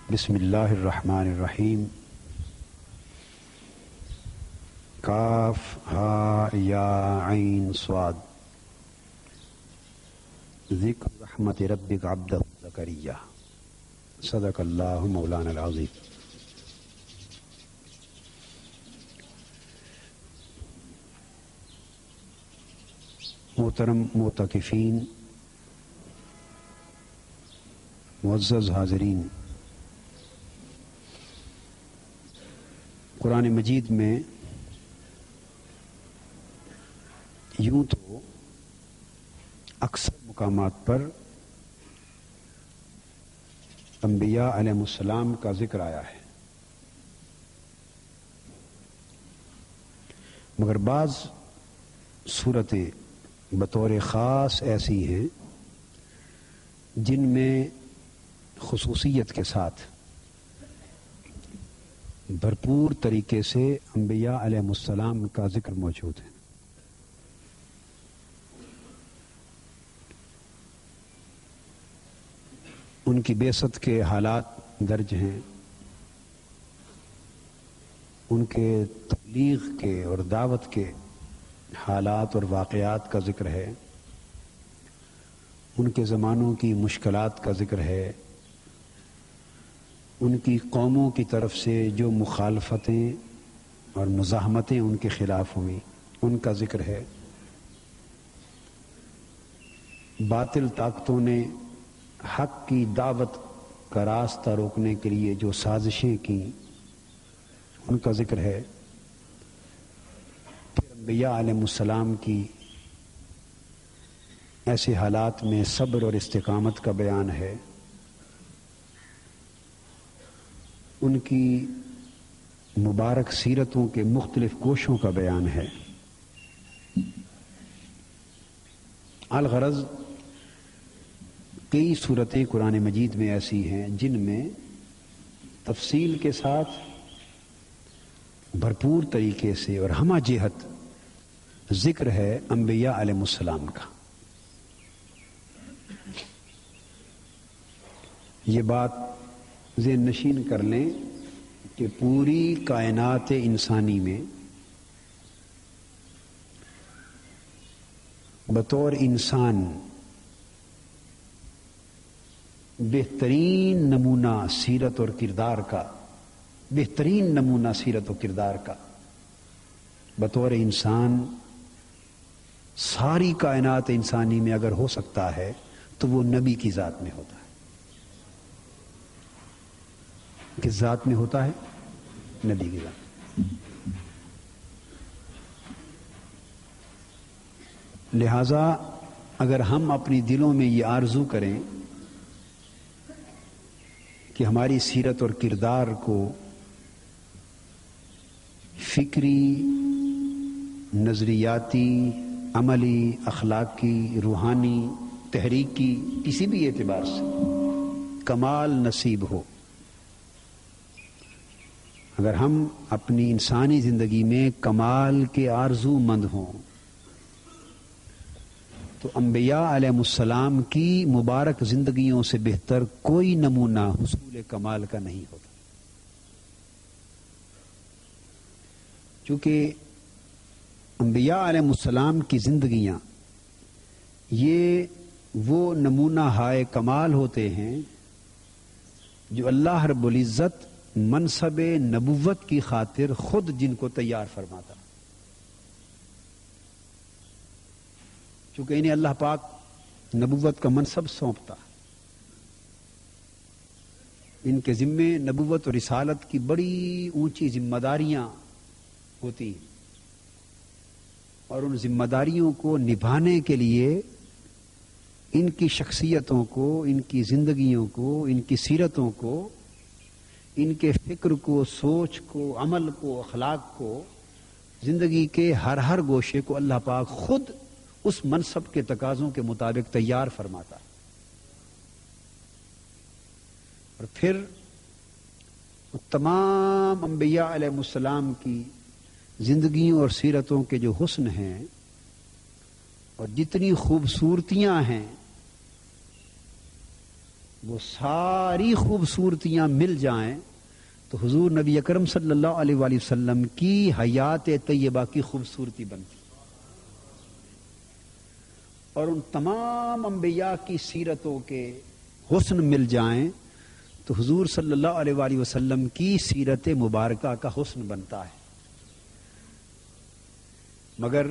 بسم اللہ الرحمن الرحیم کاف ہا یا عین صاد ذکر رحمت ربک عبدہ زکریا صدق اللہ مولانا العظیم۔ محترم معتکفین، معزز حاضرین، قرآن مجید میں یوں تو اکثر مقامات پر انبیاء علیہ السلام کا ذکر آیا ہے، مگر بعض صورتیں بطور خاص ایسی ہیں جن میں خصوصیت کے ساتھ بھرپور طریقے سے انبیاء علیہ السلام کا ذکر موجود ہے۔ ان کی بعثت کے حالات درج ہیں، ان کے تبلیغ کے اور دعوت کے حالات اور واقعات کا ذکر ہے، ان کے زمانوں کی مشکلات کا ذکر ہے، ان کی قوموں کی طرف سے جو مخالفتیں اور مزاحمتیں ان کے خلاف ہوئیں ان کا ذکر ہے، باطل طاقتوں نے حق کی دعوت کا راستہ روکنے کے لیے جو سازشیں کیں ان کا ذکر ہے، پھر انبیاء علیہ السلام کی ایسے حالات میں صبر اور استقامت کا بیان ہے، ان کی مبارک سیرتوں کے مختلف گوشوں کا بیان ہے۔ الغرض کئی صورتیں قرآن مجید میں ایسی ہیں جن میں تفصیل کے ساتھ بھرپور طریقے سے اور ہمہ جہت ذکر ہے انبیاء علیہ السلام کا۔ یہ بات ذہن نشین کر لیں کہ پوری کائنات انسانی میں بطور انسان بہترین نمونہ سیرت اور کردار کا، بہترین نمونہ سیرت و کردار کا بطور انسان ساری کائنات انسانی میں اگر ہو سکتا ہے تو وہ نبی کی ذات میں ہوتا ہے۔ کس ذات میں ہوتا ہے؟ نبی کی ذات۔ لہذا اگر ہم اپنی دلوں میں یہ آرزو کریں کہ ہماری سیرت اور کردار کو فکری، نظریاتی، عملی، اخلاقی، روحانی، تحریکی، کسی بھی اعتبار سے کمال نصیب ہو، اگر ہم اپنی انسانی زندگی میں کمال کے آرزو مند ہوں تو انبیاء علیہ السلام کی مبارک زندگیوں سے بہتر کوئی نمونہ حصول کمال کا نہیں ہوتا، چونکہ انبیاء علیہ السلام کی زندگیاں یہ وہ نمونہ ہائے کمال ہوتے ہیں جو اللہ رب العزت منصب نبوت کی خاطر خود جن کو تیار فرماتا، چونکہ انہیں اللہ پاک نبوت کا منصب سونپتا، ان کے ذمے نبوت اور رسالت کی بڑی اونچی ذمہ داریاں ہوتی ہیں، اور ان ذمہ داریوں کو نبھانے کے لیے ان کی شخصیتوں کو، ان کی زندگیوں کو، ان کی سیرتوں کو، ان کے فکر کو، سوچ کو، عمل کو، اخلاق کو، زندگی کے ہر گوشے کو اللہ پاک خود اس منصب کے تقاضوں کے مطابق تیار فرماتا، اور پھر تمام انبیاء علیہ السلام کی زندگیوں اور سیرتوں کے جو حسن ہیں اور جتنی خوبصورتیاں ہیں وہ ساری خوبصورتیاں مل جائیں تو حضور نبی اکرم صلی اللہ علیہ وآلہ وسلم کی حیات طیبہ کی خوبصورتی بنتی، اور ان تمام انبیاء کی سیرتوں کے حسن مل جائیں تو حضور صلی اللہ علیہ وآلہ وسلم کی سیرت مبارکہ کا حسن بنتا ہے۔ مگر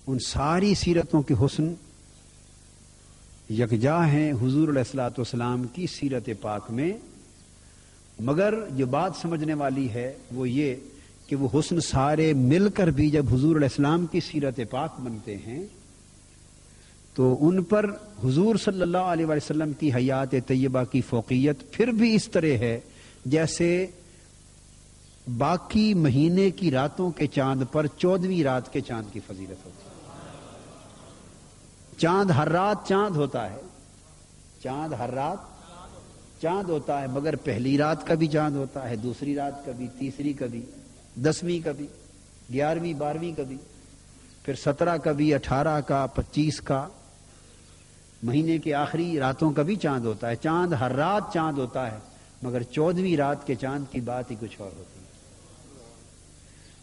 ان ساری سیرتوں کے حسن یکجا ہیں حضور علیہ الصلوۃ والسلام کی سیرت پاک میں، مگر جو بات سمجھنے والی ہے وہ یہ کہ وہ حسن سارے مل کر بھی جب حضور علیہ السلام کی سیرت پاک بنتے ہیں تو ان پر حضور صلی اللہ علیہ وآلہ وسلم کی حیات طیبہ کی فوقیت پھر بھی اس طرح ہے جیسے باقی مہینے کی راتوں کے چاند پر 14ویں رات کے چاند کی فضیلت ہوتی ہے۔ چاند ہر رات چاند ہوتا ہے، چاند ہر رات چاند ہوتا ہے، مگر پہلی رات کا بھی چاند ہوتا ہے، دوسری رات کا بھی، تیسری کا بھی، 10ویں کا بھی، 11ویں 12ویں کا بھی، پھر 17 کا بھی، 18 کا، 25 کا، مہینے کے آخری راتوں کا بھی چاند ہوتا ہے۔ چاند ہر رات چاند ہوتا ہے، مگر 14ویں رات کے چاند کی بات ہی کچھ اور ہوتی ہے۔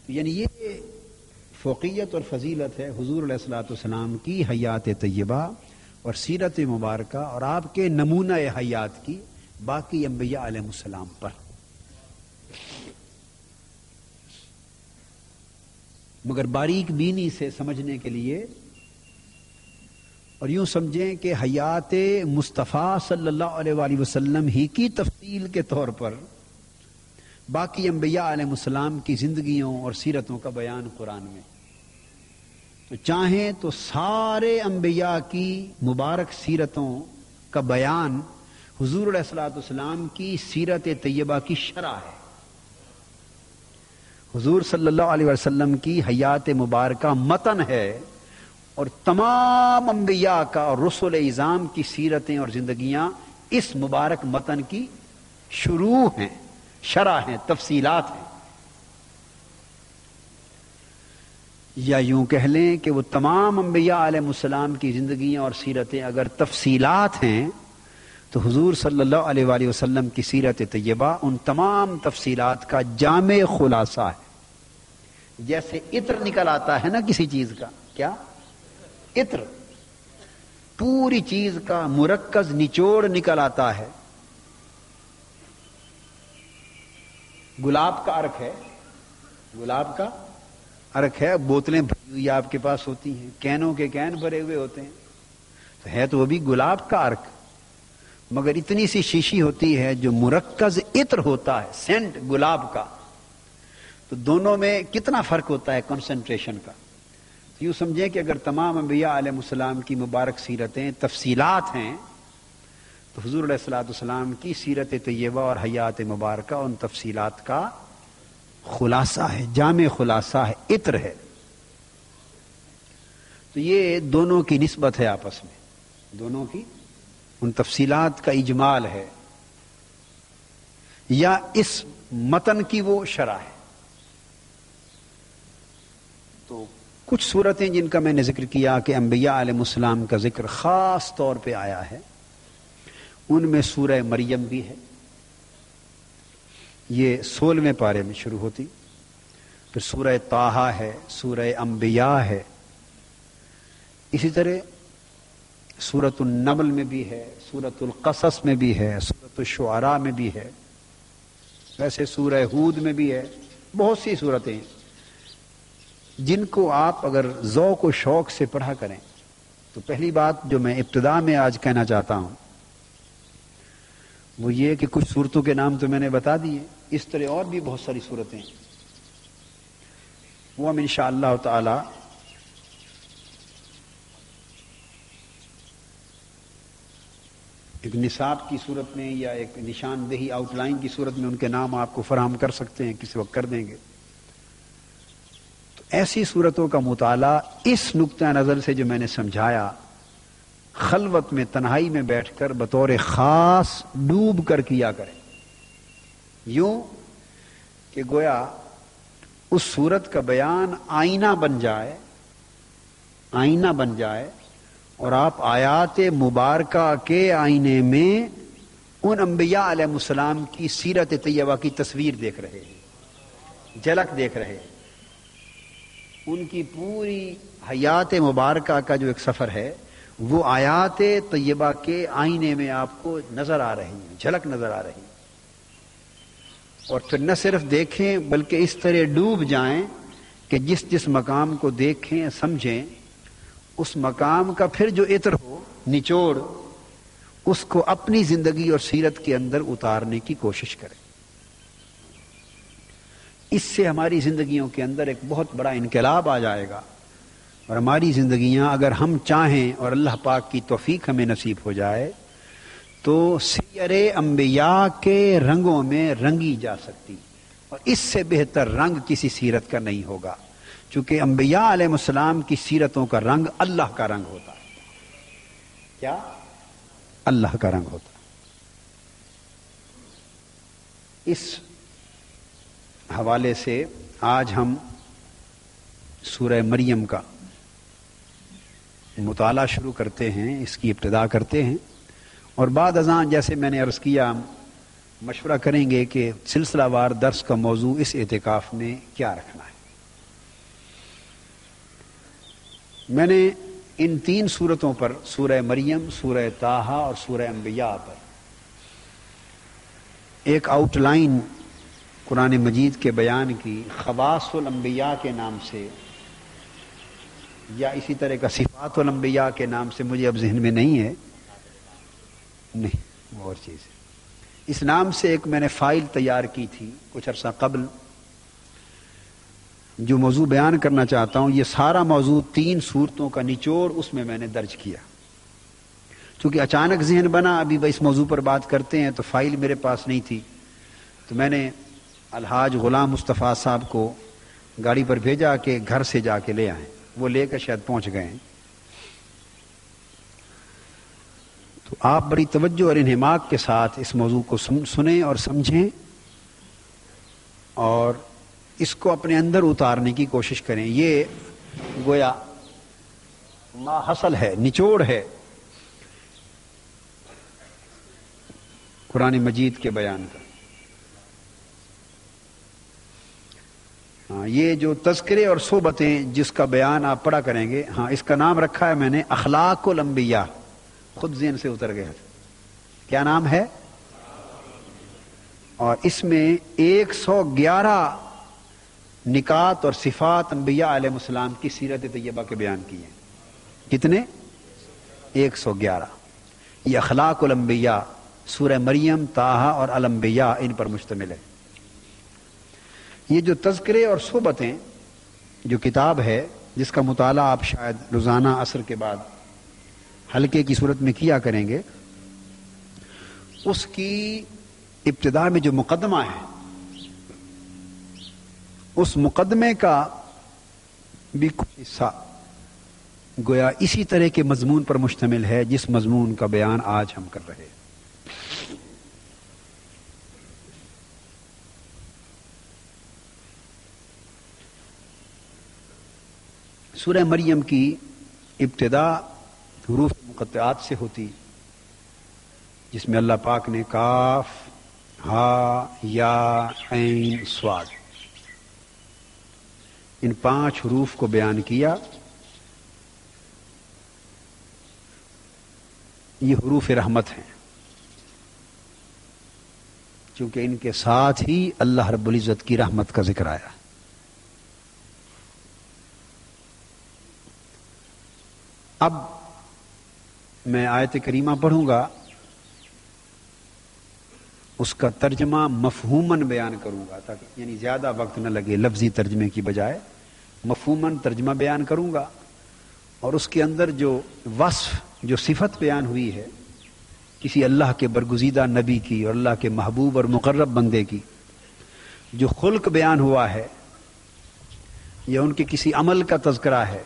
یعنی یہ فوقیت اور فضیلت ہے حضور علیہ الصلوۃ والسلام کی حیات طیبہ اور سیرت مبارکہ اور آپ کے نمونہ حیات کی باقی انبیاء علیہ السلام پر۔ مگر باریک بینی سے سمجھنے کے لیے، اور یوں سمجھیں کہ حیات مصطفیٰ صلی اللہ علیہ وآلہ وسلم ہی کی تفصیل کے طور پر باقی انبیاء علیہ السلام کی زندگیوں اور سیرتوں کا بیان قرآن میں، تو چاہیں تو سارے انبیاء کی مبارک سیرتوں کا بیان حضور علیہ الصلوۃ والسلام کی سیرت طیبہ کی شرح ہے۔ حضور صلی اللہ علیہ وسلم کی حیات مبارکہ متن ہے، اور تمام انبیاء کا اور رسل اعظام کی سیرتیں اور زندگیاں اس مبارک متن کی شروع ہیں، شرح ہیں، تفصیلات ہیں۔ یا یوں کہہ لیں کہ وہ تمام انبیاء علیہ السلام کی زندگیاں اور سیرتیں اگر تفصیلات ہیں تو حضور صلی اللہ علیہ وآلہ وسلم کی سیرت طیبہ ان تمام تفصیلات کا جامع خلاصہ ہے۔ جیسے عطر نکل آتا ہے نا کسی چیز کا، کیا عطر، پوری چیز کا مرکز نچوڑ نکل آتا ہے۔ گلاب کا عرق ہے، گلاب کا عرق ہے، بوتلیں بھری ہوئی آپ کے پاس ہوتی ہیں، کینوں کے کین بھرے ہوئے ہوتے ہیں، تو ہے تو وہ بھی گلاب کا عرق، مگر اتنی سی شیشی ہوتی ہے جو مرکز عطر ہوتا ہے، سینٹ گلاب کا، تو دونوں میں کتنا فرق ہوتا ہے کنسنٹریشن کا۔ یوں سمجھیں کہ اگر تمام انبیاء علیہ السلام کی مبارک سیرتیں تفصیلات ہیں تو حضور علیہ الصلوۃ والسلام کی سیرت طیبہ اور حیات مبارکہ ان تفصیلات کا خلاصہ ہے، جامع خلاصہ ہے، عطر ہے۔ تو یہ دونوں کی نسبت ہے آپس میں، دونوں کی ان تفصیلات کا اجمال ہے، یا اس متن کی وہ شرح ہے۔ تو کچھ صورتیں جن کا میں نے ذکر کیا کہ انبیاء علیہ السلام کا ذکر خاص طور پہ آیا ہے، ان میں سورہ مریم بھی ہے، یہ 16ویں پارے میں شروع ہوتی، پھر سورہ طٰہٰ ہے، سورہ انبیاء ہے، اسی طرح سورۃ النمل میں بھی ہے، سورۃ القصص میں بھی ہے، سورۃ الشعراء میں بھی ہے، ویسے سورہ ہود میں بھی ہے، بہت سی صورتیں ہیں جن کو آپ اگر ذوق و شوق سے پڑھا کریں تو پہلی بات جو میں ابتدا میں آج کہنا چاہتا ہوں وہ یہ کہ کچھ صورتوں کے نام تو میں نے بتا دیے، اس طرح اور بھی بہت ساری صورتیں ہیں، وہ ہم انشاءاللہ تعالی ایک نصاب کی صورت میں یا ایک نشاندہی آؤٹ لائن کی صورت میں ان کے نام آپ کو فراہم کر سکتے ہیں، کسی وقت کر دیں گے۔ تو ایسی صورتوں کا مطالعہ اس نقطہ نظر سے جو میں نے سمجھایا، خلوت میں تنہائی میں بیٹھ کر بطور خاص ڈوب کر کیا کریں، یوں کہ گویا اس صورت کا بیان آئینہ بن جائے، آئینہ بن جائے، اور آپ آیات مبارکہ کے آئینے میں ان انبیاء علیہ السلام کی سیرت طیبہ کی تصویر دیکھ رہے ہیں، جھلک دیکھ رہے ہیں۔ ان کی پوری حیات مبارکہ کا جو ایک سفر ہے وہ آیات طیبہ کے آئینے میں آپ کو نظر آ رہی ہیں، جھلک نظر آ رہی ہے۔ اور پھر نہ صرف دیکھیں بلکہ اس طرح ڈوب جائیں کہ جس جس مقام کو دیکھیں سمجھیں اس مقام کا پھر جو عطر ہو، نچوڑ، اس کو اپنی زندگی اور سیرت کے اندر اتارنے کی کوشش کریں۔ اس سے ہماری زندگیوں کے اندر ایک بہت بڑا انقلاب آ جائے گا، اور ہماری زندگیاں اگر ہم چاہیں اور اللہ پاک کی توفیق ہمیں نصیب ہو جائے تو سیر انبیاء کے رنگوں میں رنگی جا سکتی، اور اس سے بہتر رنگ کسی سیرت کا نہیں ہوگا، چونکہ انبیاء علیہ السلام کی سیرتوں کا رنگ اللہ کا رنگ ہوتا ہے۔ کیا؟ اللہ کا رنگ ہوتا ہے۔ اس حوالے سے آج ہم سورہ مریم کا مطالعہ شروع کرتے ہیں، اس کی ابتدا کرتے ہیں، اور بعد ازاں جیسے میں نے عرض کیا مشورہ کریں گے کہ سلسلہ وار درس کا موضوع اس اعتکاف میں کیا رکھنا ہے۔ میں نے ان 3 سورتوں پر، سورہ مریم، سورہ طٰہٰ اور سورہ انبیاء پر ایک آؤٹ لائن قرآن مجید کے بیان کی، خواص الانبیاء کے نام سے یا اسی طرح کا صفات الانبیاء کے نام سے، مجھے اب ذہن میں نہیں ہے، نہیں وہ اور چیز ہے، اس نام سے ایک میں نے فائل تیار کی تھی کچھ عرصہ قبل۔ جو موضوع بیان کرنا چاہتا ہوں یہ سارا موضوع 3 سورتوں کا نچوڑ اس میں نے درج کیا، چونکہ اچانک ذہن بنا ابھی اس موضوع پر بات کرتے ہیں، تو فائل میرے پاس نہیں تھی، تو میں نے الحاج غلام مصطفیٰ صاحب کو گاڑی پر بھیجا کہ گھر سے جا کے لے آئیں، وہ لے کر شاید پہنچ گئے ہیں۔ تو آپ بڑی توجہ اور انہماک کے ساتھ اس موضوع کو سنیں اور سمجھیں، اور اس کو اپنے اندر اتارنے کی کوشش کریں۔ یہ گویا ما حصل ہے، نچوڑ ہے قرآن مجید کے بیان کا۔ یہ جو تذکرے اور صحبتیں جس کا بیان آپ پڑھا کریں گے، اس کا نام رکھا ہے میں نے اخلاق الانبیاء، خود ذہن سے اتر گیا تھا۔ کیا نام ہے؟ اور اس میں 111 نکات اور صفات انبیاء علیہ السلام کی سیرت طیبہ کے بیان کی ہیں۔ کتنے؟ 111۔ یہ اخلاق الانبیاء سورہ مریم، طٰہٰ اور الانبیاء ان پر مشتمل ہے۔ یہ جو تذکرے اور صحبتیں جو کتاب ہے جس کا مطالعہ آپ شاید روزانہ عصر کے بعد حلقے کی صورت میں کیا کریں گے، اس کی ابتدا میں جو مقدمہ ہے اس مقدمے کا بھی کچھ حصہ گویا اسی طرح کے مضمون پر مشتمل ہے جس مضمون کا بیان آج ہم کر رہے ہیں۔ سورہ مریم کی ابتدا حروف مقطعات سے ہوتی، جس میں اللہ پاک نے کاف، ہا، یا، عین، صاد ان 5 حروف کو بیان کیا۔ یہ حروف رحمت ہیں، چونکہ ان کے ساتھ ہی اللہ رب العزت کی رحمت کا ذکر آیا۔ اب میں آیت کریمہ پڑھوں گا، اس کا ترجمہ مفہوماً بیان کروں گا، تاکہ یعنی زیادہ وقت نہ لگے، لفظی ترجمے کی بجائے مفہوماً ترجمہ بیان کروں گا، اور اس کے اندر جو وصف، جو صفت بیان ہوئی ہے کسی اللہ کے برگزیدہ نبی کی اور اللہ کے محبوب اور مقرب بندے کی، جو خلق بیان ہوا ہے یا ان کے کسی عمل کا تذکرہ ہے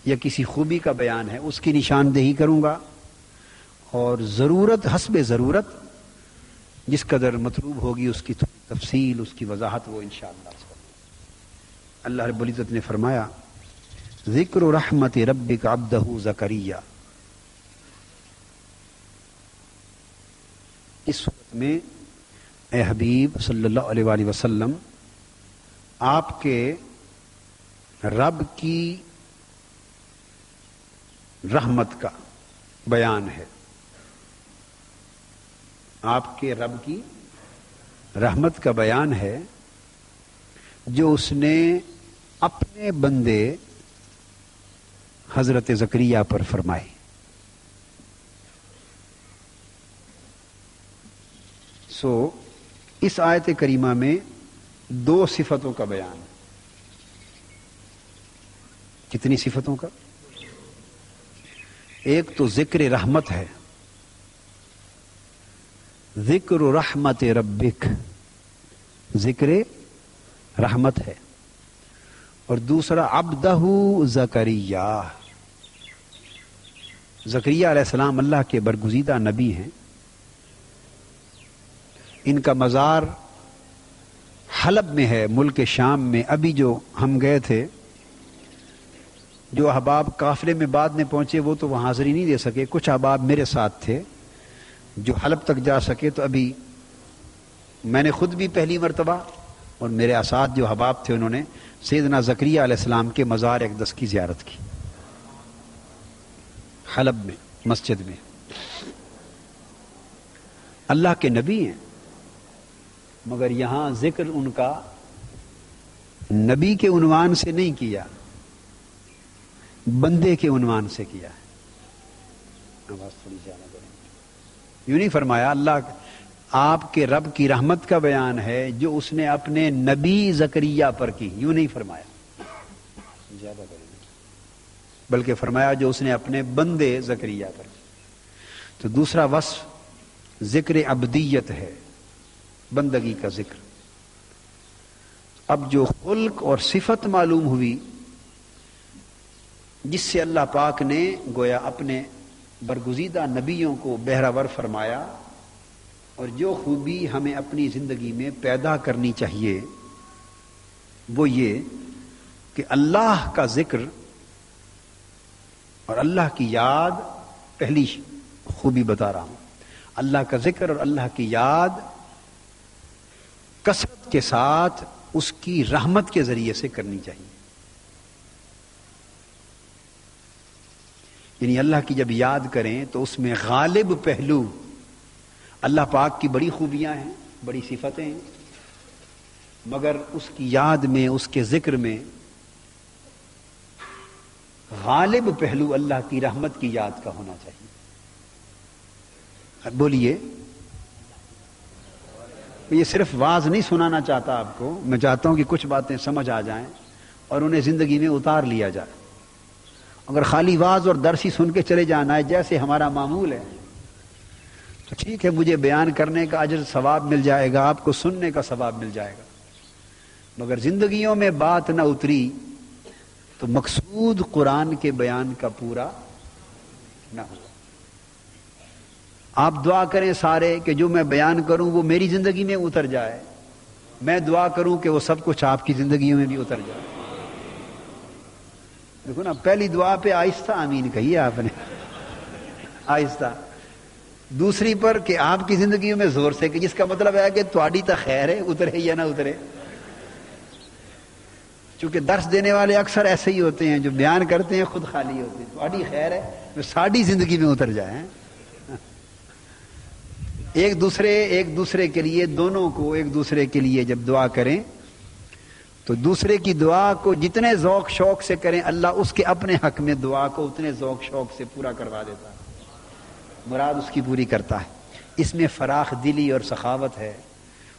یا کسی خوبی کا بیان ہے، اس کی نشاندہی کروں گا، اور ضرورت حسب ضرورت جس قدر مطلوب ہوگی اس کی تفصیل، اس کی وضاحت وہ انشاءاللہ کروں۔ اللہ رب العزت نے فرمایا ذکر رحمت ربک عبدہ زکریا، اس صورت میں اے حبیب صلی اللہ علیہ وآلہ وسلم آپ کے رب کی رحمت کا بیان ہے، آپ کے رب کی رحمت کا بیان ہے جو اس نے اپنے بندے حضرت زکریا پر فرمائی۔ اس آیت کریمہ میں دو صفتوں کا بیان ہے۔ کتنی صفتوں کا؟ ایک تو ذکر رحمت ہے، ذکر رحمت ربک، ذکر رحمت ہے، اور دوسرا عبدہ زکریا، زکریا علیہ السلام اللہ کے برگزیدہ نبی ہیں۔ ان کا مزار حلب میں ہے، ملک شام میں۔ ابھی جو ہم گئے تھے، جو احباب قافلے میں بعد میں پہنچے وہ تو وہاں حاضری نہیں دے سکے، کچھ احباب میرے ساتھ تھے جو حلب تک جا سکے، تو ابھی میں نے خود بھی پہلی مرتبہ اور میرے اساتذہ جو احباب تھے انہوں نے سیدنا زکریا علیہ السلام کے مزار اقدس کی زیارت کی حلب میں، مسجد میں۔ اللہ کے نبی ہیں، مگر یہاں ذکر ان کا نبی کے عنوان سے نہیں کیا، بندے کے عنوان سے کیا ہے۔ آواز تھوڑی زیادہ کریں۔ یوں نہیں فرمایا اللہ آپ کے رب کی رحمت کا بیان ہے جو اس نے اپنے نبی زکریا پر کی، یوں نہیں فرمایا، زیادہ کریں، بلکہ فرمایا جو اس نے اپنے بندے زکریا پر کی۔ تو دوسرا وصف ذکر عبدیت ہے، بندگی کا ذکر۔ اب جو خلق اور صفت معلوم ہوئی جس سے اللہ پاک نے گویا اپنے برگزیدہ نبیوں کو بہرور فرمایا، اور جو خوبی ہمیں اپنی زندگی میں پیدا کرنی چاہیے وہ یہ کہ اللہ کا ذکر اور اللہ کی یاد۔ پہلی خوبی بتا رہا ہوں، اللہ کا ذکر اور اللہ کی یاد کثرت کے ساتھ اس کی رحمت کے ذریعے سے کرنی چاہیے۔ یعنی اللہ کی جب یاد کریں تو اس میں غالب پہلو اللہ پاک کی بڑی خوبیاں ہیں، بڑی صفتیں ہیں، مگر اس کی یاد میں، اس کے ذکر میں غالب پہلو اللہ کی رحمت کی یاد کا ہونا چاہیے۔ بولیے، یہ صرف واز نہیں سنانا چاہتا آپ کو، میں چاہتا ہوں کہ کچھ باتیں سمجھ آ جائیں اور انہیں زندگی میں اتار لیا جائے۔ اگر خالی واز اور درس ہی سن کے چلے جانا ہے جیسے ہمارا معمول ہے تو ٹھیک ہے، مجھے بیان کرنے کا اجر ثواب مل جائے گا، آپ کو سننے کا ثواب مل جائے گا، مگر زندگیوں میں بات نہ اتری تو مقصود قرآن کے بیان کا پورا نہ ہوا۔ آپ دعا کریں سارے کہ جو میں بیان کروں وہ میری زندگی میں اتر جائے، میں دعا کروں کہ وہ سب کچھ آپ کی زندگیوں میں بھی اتر جائے۔ دیکھو نا، پہلی دعا پہ آہستہ آمین کہیے آپ نے، آہستہ۔ دوسری پر کہ آپ کی زندگیوں میں زور سے، کہ جس کا مطلب ہے کہ تواڈی تا خیر ہے، اترے یا نہ اترے۔ چونکہ درس دینے والے اکثر ایسے ہی ہوتے ہیں، جو بیان کرتے ہیں خود خالی ہوتے ہیں، تواڈی خیر ہے، ساڈی زندگی میں اتر جائے۔ ایک دوسرے کے لیے، دونوں کو ایک دوسرے کے لیے جب دعا کریں تو دوسرے کی دعا کو جتنے ذوق شوق سے کریں، اللہ اس کے اپنے حق میں دعا کو اتنے ذوق شوق سے پورا کروا دیتا ہے، مراد اس کی پوری کرتا ہے۔ اس میں فراخ دلی اور سخاوت ہے،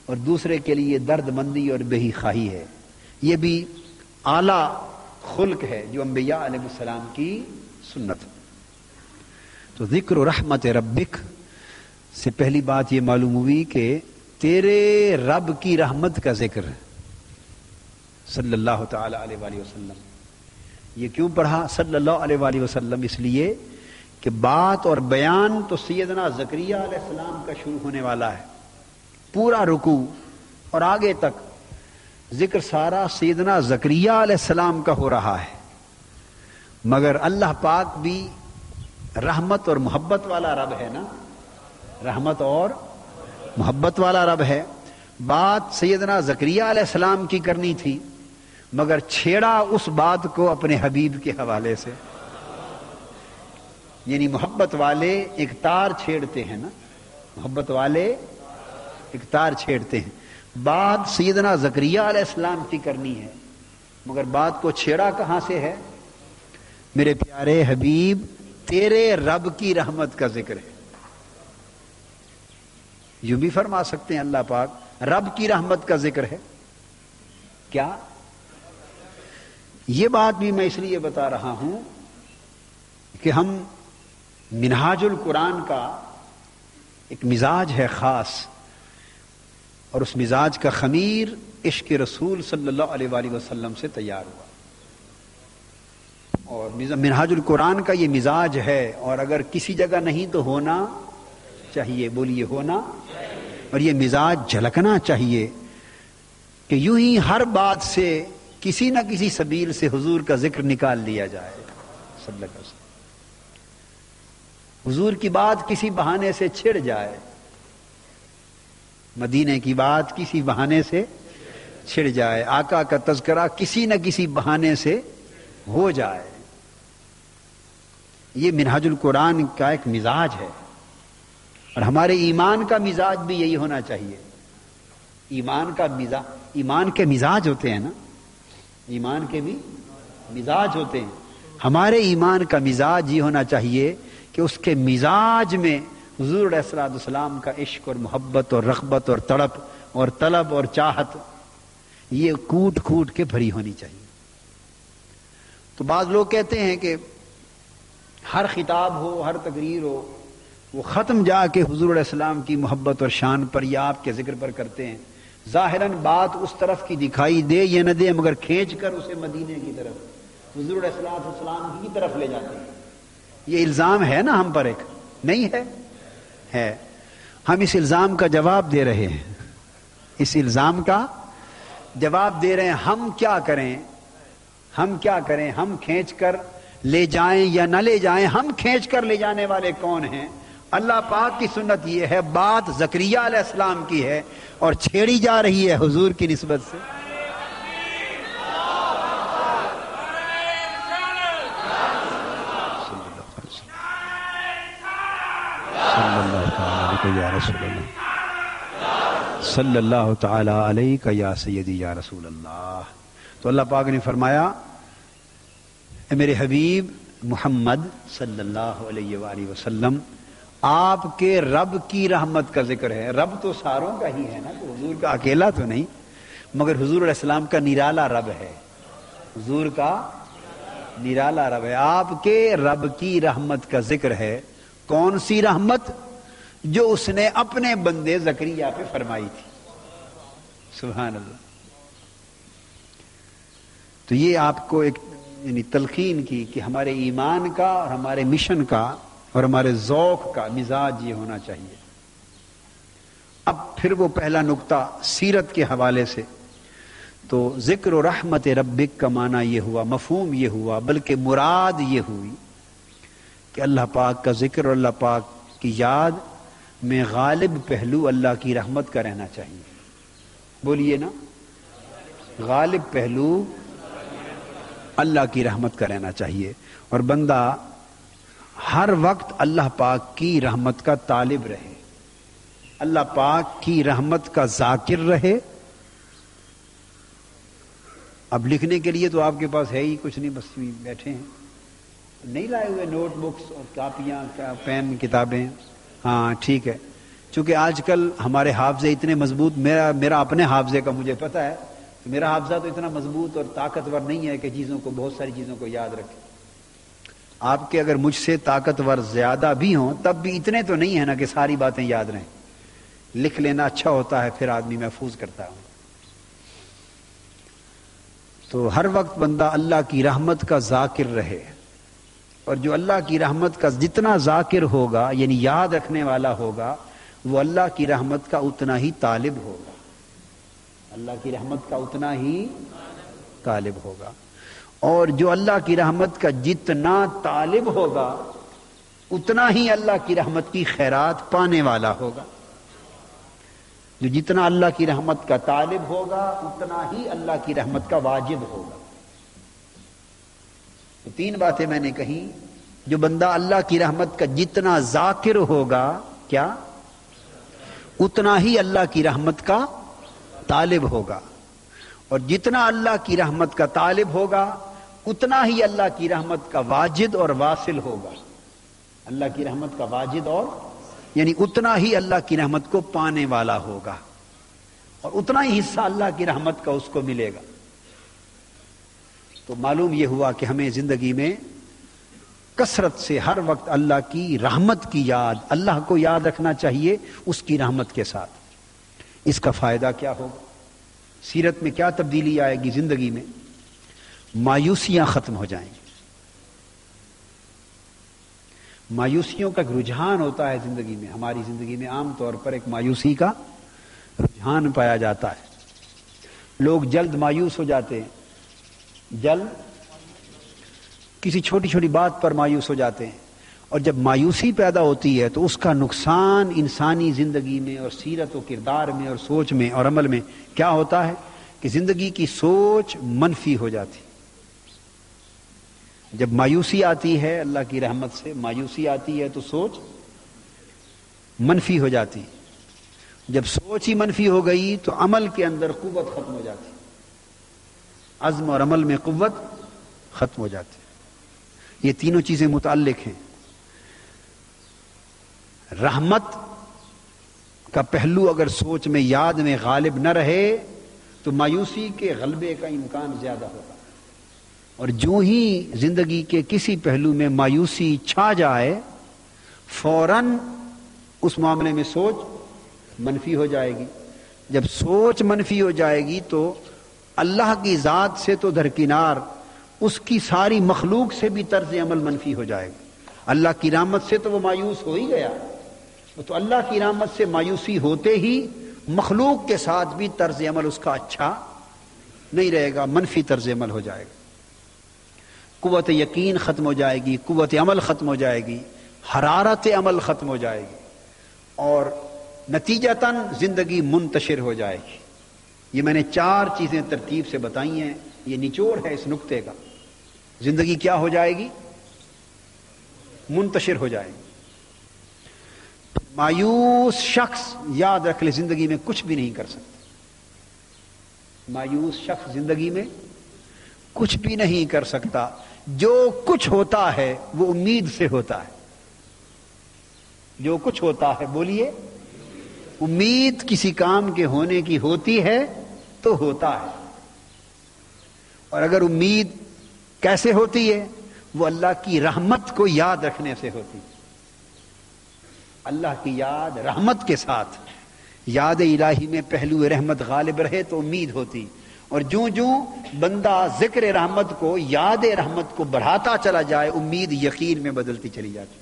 اور دوسرے کے لیے درد مندی اور بے خواہی ہے۔ یہ بھی اعلیٰ خلق ہے جو انبیاء علیہ السلام کی سنت۔ تو ذکر و رحمت ربک سے پہلی بات یہ معلوم ہوئی کہ تیرے رب کی رحمت کا ذکر صلی اللہ تعالی علیہ وآلہ وسلم۔ یہ کیوں پڑھا صلی اللہ علیہ وآلہ وسلم؟ اس لیے کہ بات اور بیان تو سیدنا زکریا علیہ السلام کا شروع ہونے والا ہے، پورا رکوع اور آگے تک ذکر سارا سیدنا زکریا علیہ السلام کا ہو رہا ہے، مگر اللہ پاک بھی رحمت اور محبت والا رب ہے نا، رحمت اور محبت والا رب ہے. بات سیدنا زکریا علیہ السلام کی کرنی تھی مگر چھیڑا اس بات کو اپنے حبیب کے حوالے سے. یعنی محبت والے ایک تار چھیڑتے ہیں نا, محبت والے ایک تار چھیڑتے ہیں. بات سیدنا زکریا علیہ السلام کی کرنی ہے مگر بات کو چھیڑا کہاں سے ہے؟ میرے پیارے حبیب تیرے رب کی رحمت کا ذکر ہے. یوں بھی فرما سکتے ہیں اللہ پاک رب کی رحمت کا ذکر ہے. کیا یہ بات بھی میں اس لیے بتا رہا ہوں کہ ہم منہاج القرآن کا ایک مزاج ہے خاص, اور اس مزاج کا خمیر عشق رسول صلی اللہ علیہ وآلہ وسلم سے تیار ہوا. اور منہاج القرآن کا یہ مزاج ہے, اور اگر کسی جگہ نہیں تو ہونا چاہیے. بولیے ہونا. اور یہ مزاج جھلکنا چاہیے کہ یوں ہی ہر بات سے کسی نہ کسی سبیل سے حضور کا ذکر نکال لیا جائے صلی اللہ علیہ وسلم. حضور کی بات کسی بہانے سے چھڑ جائے, مدینے کی بات کسی بہانے سے چھڑ جائے, آقا کا تذکرہ کسی نہ کسی بہانے سے ہو جائے. یہ منہاج القرآن کا ایک مزاج ہے, اور ہمارے ایمان کا مزاج بھی یہی ہونا چاہیے. ایمان کے مزاج ہوتے ہیں نا, ایمان کے بھی مزاج ہوتے ہیں. ہمارے ایمان کا مزاج یہ ہونا چاہیے کہ اس کے مزاج میں حضور علیہ الصلوۃ والسلام کا عشق اور محبت اور رغبت اور تڑپ اور طلب اور چاہت یہ کوٹ کوٹ کے بھری ہونی چاہیے. تو بعض لوگ کہتے ہیں کہ ہر خطاب ہو, ہر تقریر ہو, وہ ختم جا کے حضور علیہ السلام کی محبت اور شان پر یا آپ کے ذکر پر کرتے ہیں. ظاہراً بات اس طرف کی دکھائی دے یا نہ دے مگر کھینچ کر اسے مدینے کی طرف حضور علیہ السلام کی طرف لے جاتے ہیں. یہ الزام ہے نا ہم پر, ایک نہیں ہے, ہے. ہم اس الزام کا جواب دے رہے ہیں, اس الزام کا جواب دے رہے ہیں. ہم کیا کریں, ہم کیا کریں؟ ہم کھینچ کر لے جائیں یا نہ لے جائیں, ہم کھینچ کر لے جانے والے کون ہیں؟ اللہ پاک کی سنت یہ ہے, بات زکریا علیہ السلام کی ہے اور چھیڑی جا رہی ہے حضور کی نسبت سے. صلی اللہ تعالی علیہ یا سیدی یا رسول اللہ. تو اللہ پاک نے فرمایا اے میرے حبیب محمد صلی اللہ علیہ وآلہ وسلم, آپ کے رب کی رحمت کا ذکر ہے. رب تو ساروں کا ہی ہے نا, تو حضور کا اکیلا تو نہیں, مگر حضور علیہ السلام کا نرالا رب ہے. حضور کا نرالا رب ہے. آپ کے رب کی رحمت کا ذکر ہے. کون سی رحمت؟ جو اس نے اپنے بندے زکریا پہ فرمائی تھی. سبحان اللہ. تو یہ آپ کو ایک یعنی تلقین کی کہ ہمارے ایمان کا اور ہمارے مشن کا اور ہمارے ذوق کا مزاج یہ ہونا چاہیے. اب پھر وہ پہلا نقطہ سیرت کے حوالے سے, تو ذکر و رحمت ربک کا معنی یہ ہوا, مفہوم یہ ہوا, بلکہ مراد یہ ہوئی کہ اللہ پاک کا ذکر اور اللہ پاک کی یاد میں غالب پہلو اللہ کی رحمت کا رہنا چاہیے. بولیے نا, غالب پہلو اللہ کی رحمت کا رہنا چاہیے, اور بندہ ہر وقت اللہ پاک کی رحمت کا طالب رہے, اللہ پاک کی رحمت کا ذاکر رہے. اب لکھنے کے لیے تو آپ کے پاس ہے ہی کچھ نہیں, بس بیٹھے ہیں, نہیں لائے ہوئے نوٹ بکس اور کاپیاں, پین, کتابیں. ہاں ٹھیک ہے, چونکہ آج کل ہمارے حافظے اتنے مضبوط, میرا اپنے حافظے کا مجھے پتہ ہے, میرا حافظہ تو اتنا مضبوط اور طاقتور نہیں ہے کہ چیزوں کو, بہت ساری چیزوں کو یاد رکھے. آپ کے اگر مجھ سے طاقتور زیادہ بھی ہوں تب بھی اتنے تو نہیں ہے نا کہ ساری باتیں یاد رہیں. لکھ لینا اچھا ہوتا ہے, پھر آدمی محفوظ کرتا ہوں. تو ہر وقت بندہ اللہ کی رحمت کا ذاکر رہے, اور جو اللہ کی رحمت کا جتنا ذاکر ہوگا یعنی یاد رکھنے والا ہوگا, وہ اللہ کی رحمت کا اتنا ہی طالب ہوگا, اللہ کی رحمت کا اتنا ہی طالب ہوگا. اور جو اللہ کی رحمت کا جتنا طالب ہوگا اتنا ہی اللہ کی رحمت کی خیرات پانے والا ہوگا. جو جتنا اللہ کی رحمت کا طالب ہوگا اتنا ہی اللہ کی رحمت کا واجب ہوگا. تو 3 باتیں میں نے کہی. جو بندہ اللہ کی رحمت کا جتنا ذاکر ہوگا کیا اتنا ہی اللہ کی رحمت کا طالب ہوگا, اور جتنا اللہ کی رحمت کا طالب ہوگا اتنا ہی اللہ کی رحمت کا واجد اور واصل ہوگا. اللہ کی رحمت کا واجد اور یعنی اتنا ہی اللہ کی رحمت کو پانے والا ہوگا, اور اتنا ہی حصہ اللہ کی رحمت کا اس کو ملے گا. تو معلوم یہ ہوا کہ ہمیں زندگی میں کثرت سے ہر وقت اللہ کی رحمت کی یاد, اللہ کو یاد رکھنا چاہیے اس کی رحمت کے ساتھ. اس کا فائدہ کیا ہوگا؟ سیرت میں کیا تبدیلی آئے گی؟ زندگی میں مایوسیاں ختم ہو جائیں گی. مایوسیوں کا ایک رجحان ہوتا ہے زندگی میں. ہماری زندگی میں عام طور پر ایک مایوسی کا رجحان پایا جاتا ہے. لوگ جلد مایوس ہو جاتے ہیں, جلد کسی چھوٹی چھوٹی بات پر مایوس ہو جاتے ہیں, اور جب مایوسی پیدا ہوتی ہے تو اس کا نقصان انسانی زندگی میں اور سیرت و کردار میں اور سوچ میں اور عمل میں کیا ہوتا ہے کہ زندگی کی سوچ منفی ہو جاتی. جب مایوسی آتی ہے اللہ کی رحمت سے, مایوسی آتی ہے تو سوچ منفی ہو جاتی. جب سوچ ہی منفی ہو گئی تو عمل کے اندر قوت ختم ہو جاتی, عزم اور عمل میں قوت ختم ہو جاتی. یہ تینوں چیزیں متعلق ہیں. رحمت کا پہلو اگر سوچ میں یاد میں غالب نہ رہے تو مایوسی کے غلبے کا امکان زیادہ ہوگا, اور جو ہی زندگی کے کسی پہلو میں مایوسی چھا جائے فوراً اس معاملے میں سوچ منفی ہو جائے گی. جب سوچ منفی ہو جائے گی تو اللہ کی ذات سے تو درکنار اس کی ساری مخلوق سے بھی طرز عمل منفی ہو جائے گا. اللہ کی رحمت سے تو وہ مایوس ہو ہی گیا, تو اللہ کی رحمت سے مایوسی ہوتے ہی مخلوق کے ساتھ بھی طرز عمل اس کا اچھا نہیں رہے گا, منفی طرز عمل ہو جائے گا. قوت یقین ختم ہو جائے گی, قوت عمل ختم ہو جائے گی, حرارت عمل ختم ہو جائے گی, اور نتیجتاً زندگی منتشر ہو جائے گی. یہ میں نے 4 چیزیں ترتیب سے بتائی ہیں, یہ نچوڑ ہے اس نقطے کا. زندگی کیا ہو جائے گی؟ منتشر ہو جائے گی. مایوس شخص یاد رکھ لے زندگی میں کچھ بھی نہیں کر سکتا. مایوس شخص زندگی میں کچھ بھی نہیں کر سکتا. جو کچھ ہوتا ہے وہ امید سے ہوتا ہے. جو کچھ ہوتا ہے, بولیے, امید کسی کام کے ہونے کی ہوتی ہے تو ہوتا ہے. اور اگر امید کیسے ہوتی ہے؟ وہ اللہ کی رحمت کو یاد رکھنے سے ہوتی ہے. اللہ کی یاد رحمت کے ساتھ, یاد الہی میں پہلو رحمت غالب رہے تو امید ہوتی. اور جوں جوں بندہ ذکر رحمت کو, یاد رحمت کو بڑھاتا چلا جائے, امید یقین میں بدلتی چلی جاتی.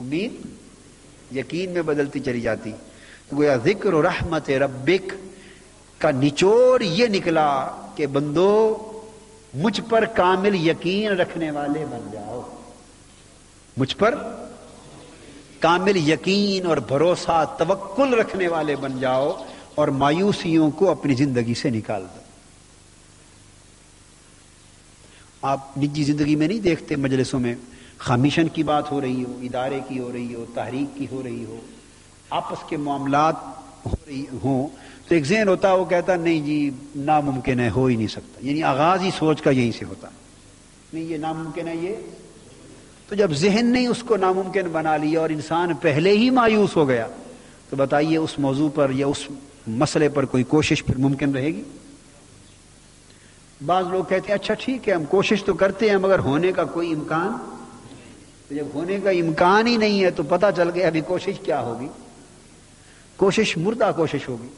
امید یقین میں بدلتی چلی جاتی. تو گویا ذکر و رحمت ربک کا نچوڑ یہ نکلا کہ بندو مجھ پر کامل یقین رکھنے والے بن جاؤ. مجھ پر کامل یقین اور بھروسہ توکل رکھنے والے بن جاؤ, اور مایوسیوں کو اپنی زندگی سے نکال دو. آپ نجی زندگی میں نہیں دیکھتے مجلسوں میں خامیشن کی بات ہو رہی ہو, ادارے کی ہو رہی ہو, تحریک کی ہو رہی ہو, آپس کے معاملات ہو رہی ہوں, تو ایک ذہن ہوتا ہے وہ کہتا نہیں جی ناممکن ہے, ہو ہی نہیں سکتا. یعنی آغاز ہی سوچ کا یہیں سے ہوتا, نہیں یہ ناممکن ہے یہ. تو جب ذہن نے اس کو ناممکن بنا لیا اور انسان پہلے ہی مایوس ہو گیا, تو بتائیے اس موضوع پر یا اس مسئلے پر کوئی کوشش پھر ممکن رہے گی؟ بعض لوگ کہتے ہیں اچھا ٹھیک ہے ہم کوشش تو کرتے ہیں مگر ہونے کا کوئی امکان. تو جب ہونے کا امکان ہی نہیں ہے تو پتہ چل گیا ابھی کوشش کیا ہوگی, کوشش مردہ کوشش ہوگی.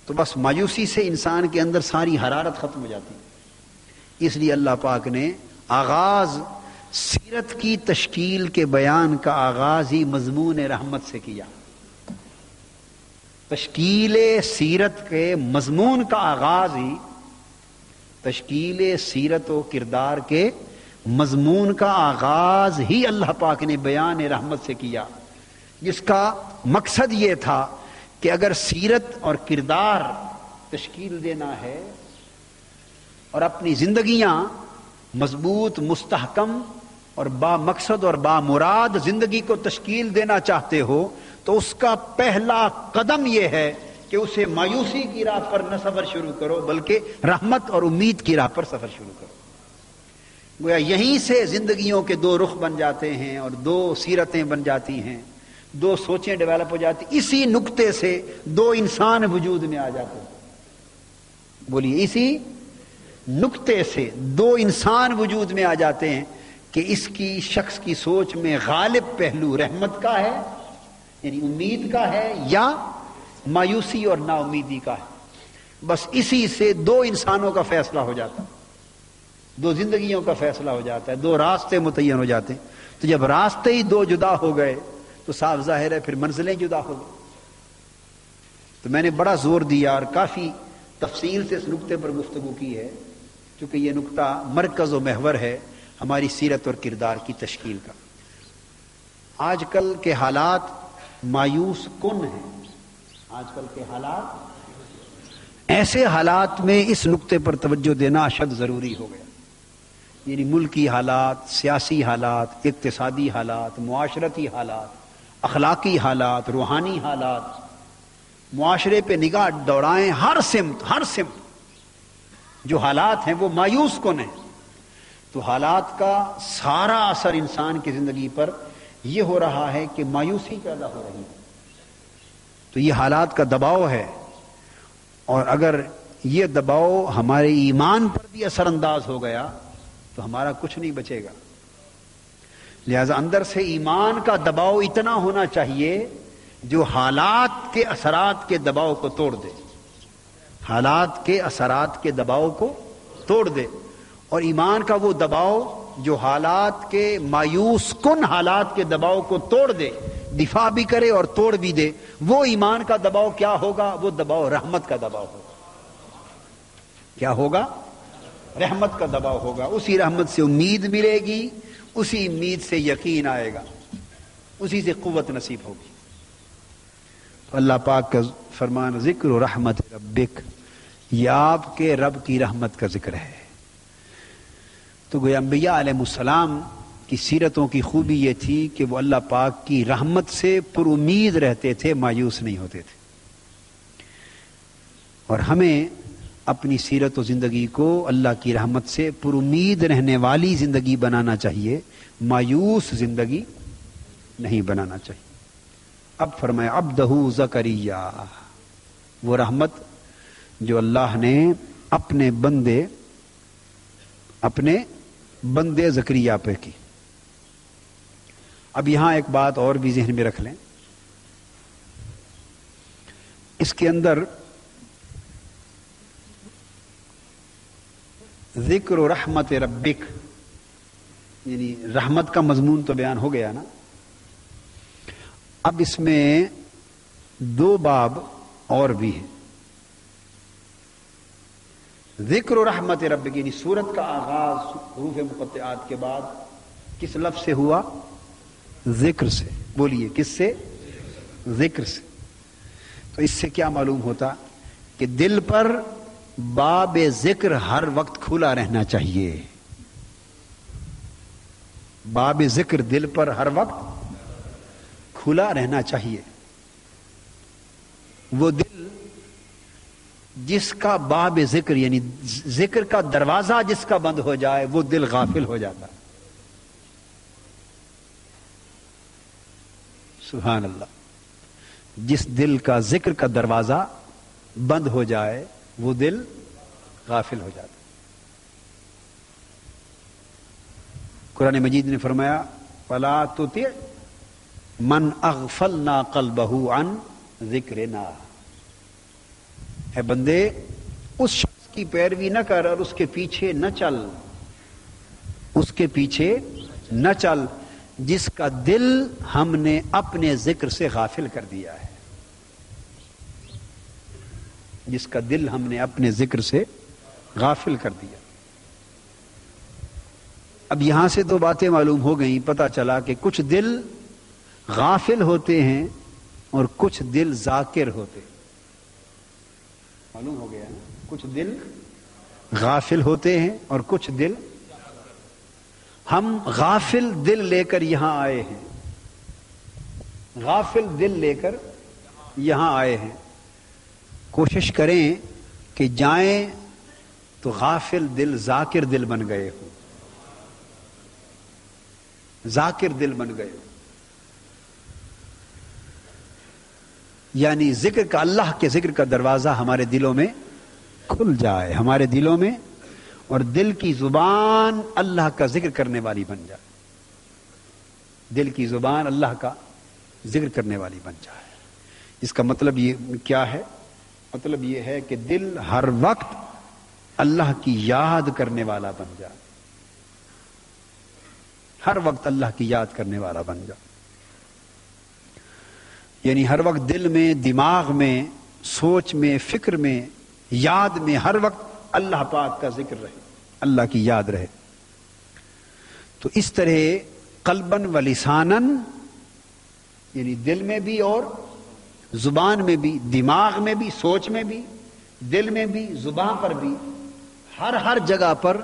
تو بس مایوسی سے انسان کے اندر ساری حرارت ختم ہو جاتی. اس لیے اللہ پاک نے آغاز سیرت کی تشکیل کے بیان کا آغاز ہی مضمون رحمت سے کیا. تشکیل سیرت کے مضمون کا آغاز ہی, تشکیل سیرت و کردار کے مضمون کا آغاز ہی اللہ پاک نے بیان رحمت سے کیا, جس کا مقصد یہ تھا کہ اگر سیرت اور کردار تشکیل دینا ہے اور اپنی زندگیاں مضبوط، مستحکم اور با مقصد اور با مراد زندگی کو تشکیل دینا چاہتے ہو تو اس کا پہلا قدم یہ ہے کہ اسے مایوسی کی راہ پر نہ سفر شروع کرو بلکہ رحمت اور امید کی راہ پر سفر شروع کرو. گویا یہیں سے زندگیوں کے دو رخ بن جاتے ہیں اور دو سیرتیں بن جاتی ہیں، دو سوچیں ڈیولپ ہو جاتی. اسی نقطے سے دو انسان وجود میں آ جاتے ہیں. بولیے، اسی نقطے سے دو انسان وجود میں آ جاتے ہیں کہ اس کی شخص کی سوچ میں غالب پہلو رحمت کا ہے، یعنی امید کا ہے، یا مایوسی اور نا امیدی کا ہے. بس اسی سے دو انسانوں کا فیصلہ ہو جاتا ہے، دو زندگیوں کا فیصلہ ہو جاتا ہے، دو راستے متعین ہو جاتے ہیں. تو جب راستے ہی دو جدا ہو گئے تو صاف ظاہر ہے پھر منزلیں جدا ہو گئی. تو میں نے بڑا زور دیا اور کافی تفصیل سے اس نقطے پر گفتگو کی ہے، چونکہ یہ نقطہ مرکز و محور ہے ہماری سیرت اور کردار کی تشکیل کا. آج کل کے حالات مایوس کن ہیں. آج کل کے حالات، ایسے حالات میں اس نقطے پر توجہ دینا اشد ضروری ہو گیا. یعنی ملکی حالات، سیاسی حالات، اقتصادی حالات، معاشرتی حالات، اخلاقی حالات، روحانی حالات، معاشرے پہ نگاہ دوڑائیں، ہر سمت جو حالات ہیں وہ مایوس کن ہیں. تو حالات کا سارا اثر انسان کی زندگی پر یہ ہو رہا ہے کہ مایوسی پیدا ہو رہی ہے. تو یہ حالات کا دباؤ ہے، اور اگر یہ دباؤ ہمارے ایمان پر بھی اثر انداز ہو گیا تو ہمارا کچھ نہیں بچے گا. لہذا اندر سے ایمان کا دباؤ اتنا ہونا چاہیے جو حالات کے اثرات کے دباؤ کو توڑ دے، حالات کے اثرات کے دباؤ کو توڑ دے. اور ایمان کا وہ دباؤ جو حالات کے مایوس کن حالات کے دباؤ کو توڑ دے، دفاع بھی کرے اور توڑ بھی دے، وہ ایمان کا دباؤ کیا ہوگا؟ وہ دباؤ رحمت کا دباؤ ہوگا. کیا ہوگا؟ رحمت کا دباؤ ہوگا. اسی رحمت سے امید ملے گی، اسی امید سے یقین آئے گا، اسی سے قوت نصیب ہوگی. تو اللہ پاک کا فرمان ذکر و رحمت ربک، یہ آپ کے رب کی رحمت کا ذکر ہے. تو گویا انبیاء علیہ السلام کی سیرتوں کی خوبی یہ تھی کہ وہ اللہ پاک کی رحمت سے پر امید رہتے تھے، مایوس نہیں ہوتے تھے. اور ہمیں اپنی سیرت و زندگی کو اللہ کی رحمت سے پر امید رہنے والی زندگی بنانا چاہیے، مایوس زندگی نہیں بنانا چاہیے. اب فرمایا عبدہ زکریا، وہ رحمت جو اللہ نے اپنے بندے زکریا پہ کی. اب یہاں ایک بات اور بھی ذہن میں رکھ لیں، اس کے اندر ذکر و رحمت ربک، یعنی رحمت کا مضمون تو بیان ہو گیا نا. اب اس میں دو باب اور بھی ہیں. ذکر و رحمت ربک، یعنی سورت کا آغاز حروف مقطعات کے بعد کس لفظ سے ہوا؟ ذکر سے. بولیے کس سے؟ ذکر سے. تو اس سے کیا معلوم ہوتا کہ دل پر باب ذکر ہر وقت کھلا رہنا چاہیے. باب ذکر دل پر ہر وقت کھلا رہنا چاہیے. وہ دل جس کا باب ذکر یعنی ذکر کا دروازہ جس کا بند ہو جائے وہ دل غافل ہو جاتا ہے. سبحان اللہ. جس دل کا ذکر کا دروازہ بند ہو جائے وہ دل غافل ہو جاتا. قرآن مجید نے فرمایا فلا تطع من اغفلنا قلبه عن ذکرنا. اے بندے اس شخص کی پیروی نہ کر اور اس کے پیچھے نہ چل، اس کے پیچھے نہ چل جس کا دل ہم نے اپنے ذکر سے غافل کر دیا ہے. جس کا دل ہم نے اپنے ذکر سے غافل کر دیا. اب یہاں سے دو باتیں معلوم ہو گئیں. پتہ چلا کہ کچھ دل غافل ہوتے ہیں اور کچھ دل ذاکر ہوتے. معلوم ہو گیا نا, کچھ دل غافل ہوتے ہیں اور کچھ دل. ہم غافل دل لے کر یہاں آئے ہیں, غافل دل لے کر یہاں آئے ہیں. کوشش کریں کہ جائیں تو غافل دل ذاکر دل بن گئے ہو, ذاکر دل بن گئے ہو. یعنی ذکر کا, اللہ کے ذکر کا دروازہ ہمارے دلوں میں کھل جائے, ہمارے دلوں میں, اور دل کی زبان اللہ کا ذکر کرنے والی بن جائے. دل کی زبان اللہ کا ذکر کرنے والی بن جائے. اس کا مطلب یہ کیا ہے؟ مطلب یہ ہے کہ دل ہر وقت اللہ کی یاد کرنے والا بن جائے, ہر وقت اللہ کی یاد کرنے والا بن جائے. یعنی ہر وقت دل میں, دماغ میں, سوچ میں, فکر میں, یاد میں ہر وقت اللہ پاک کا ذکر رہے, اللہ کی یاد رہے. تو اس طرح قلباً و لساناً, یعنی دل میں بھی اور زبان میں بھی, دماغ میں بھی, سوچ میں بھی, دل میں بھی, زبان پر بھی, ہر جگہ پر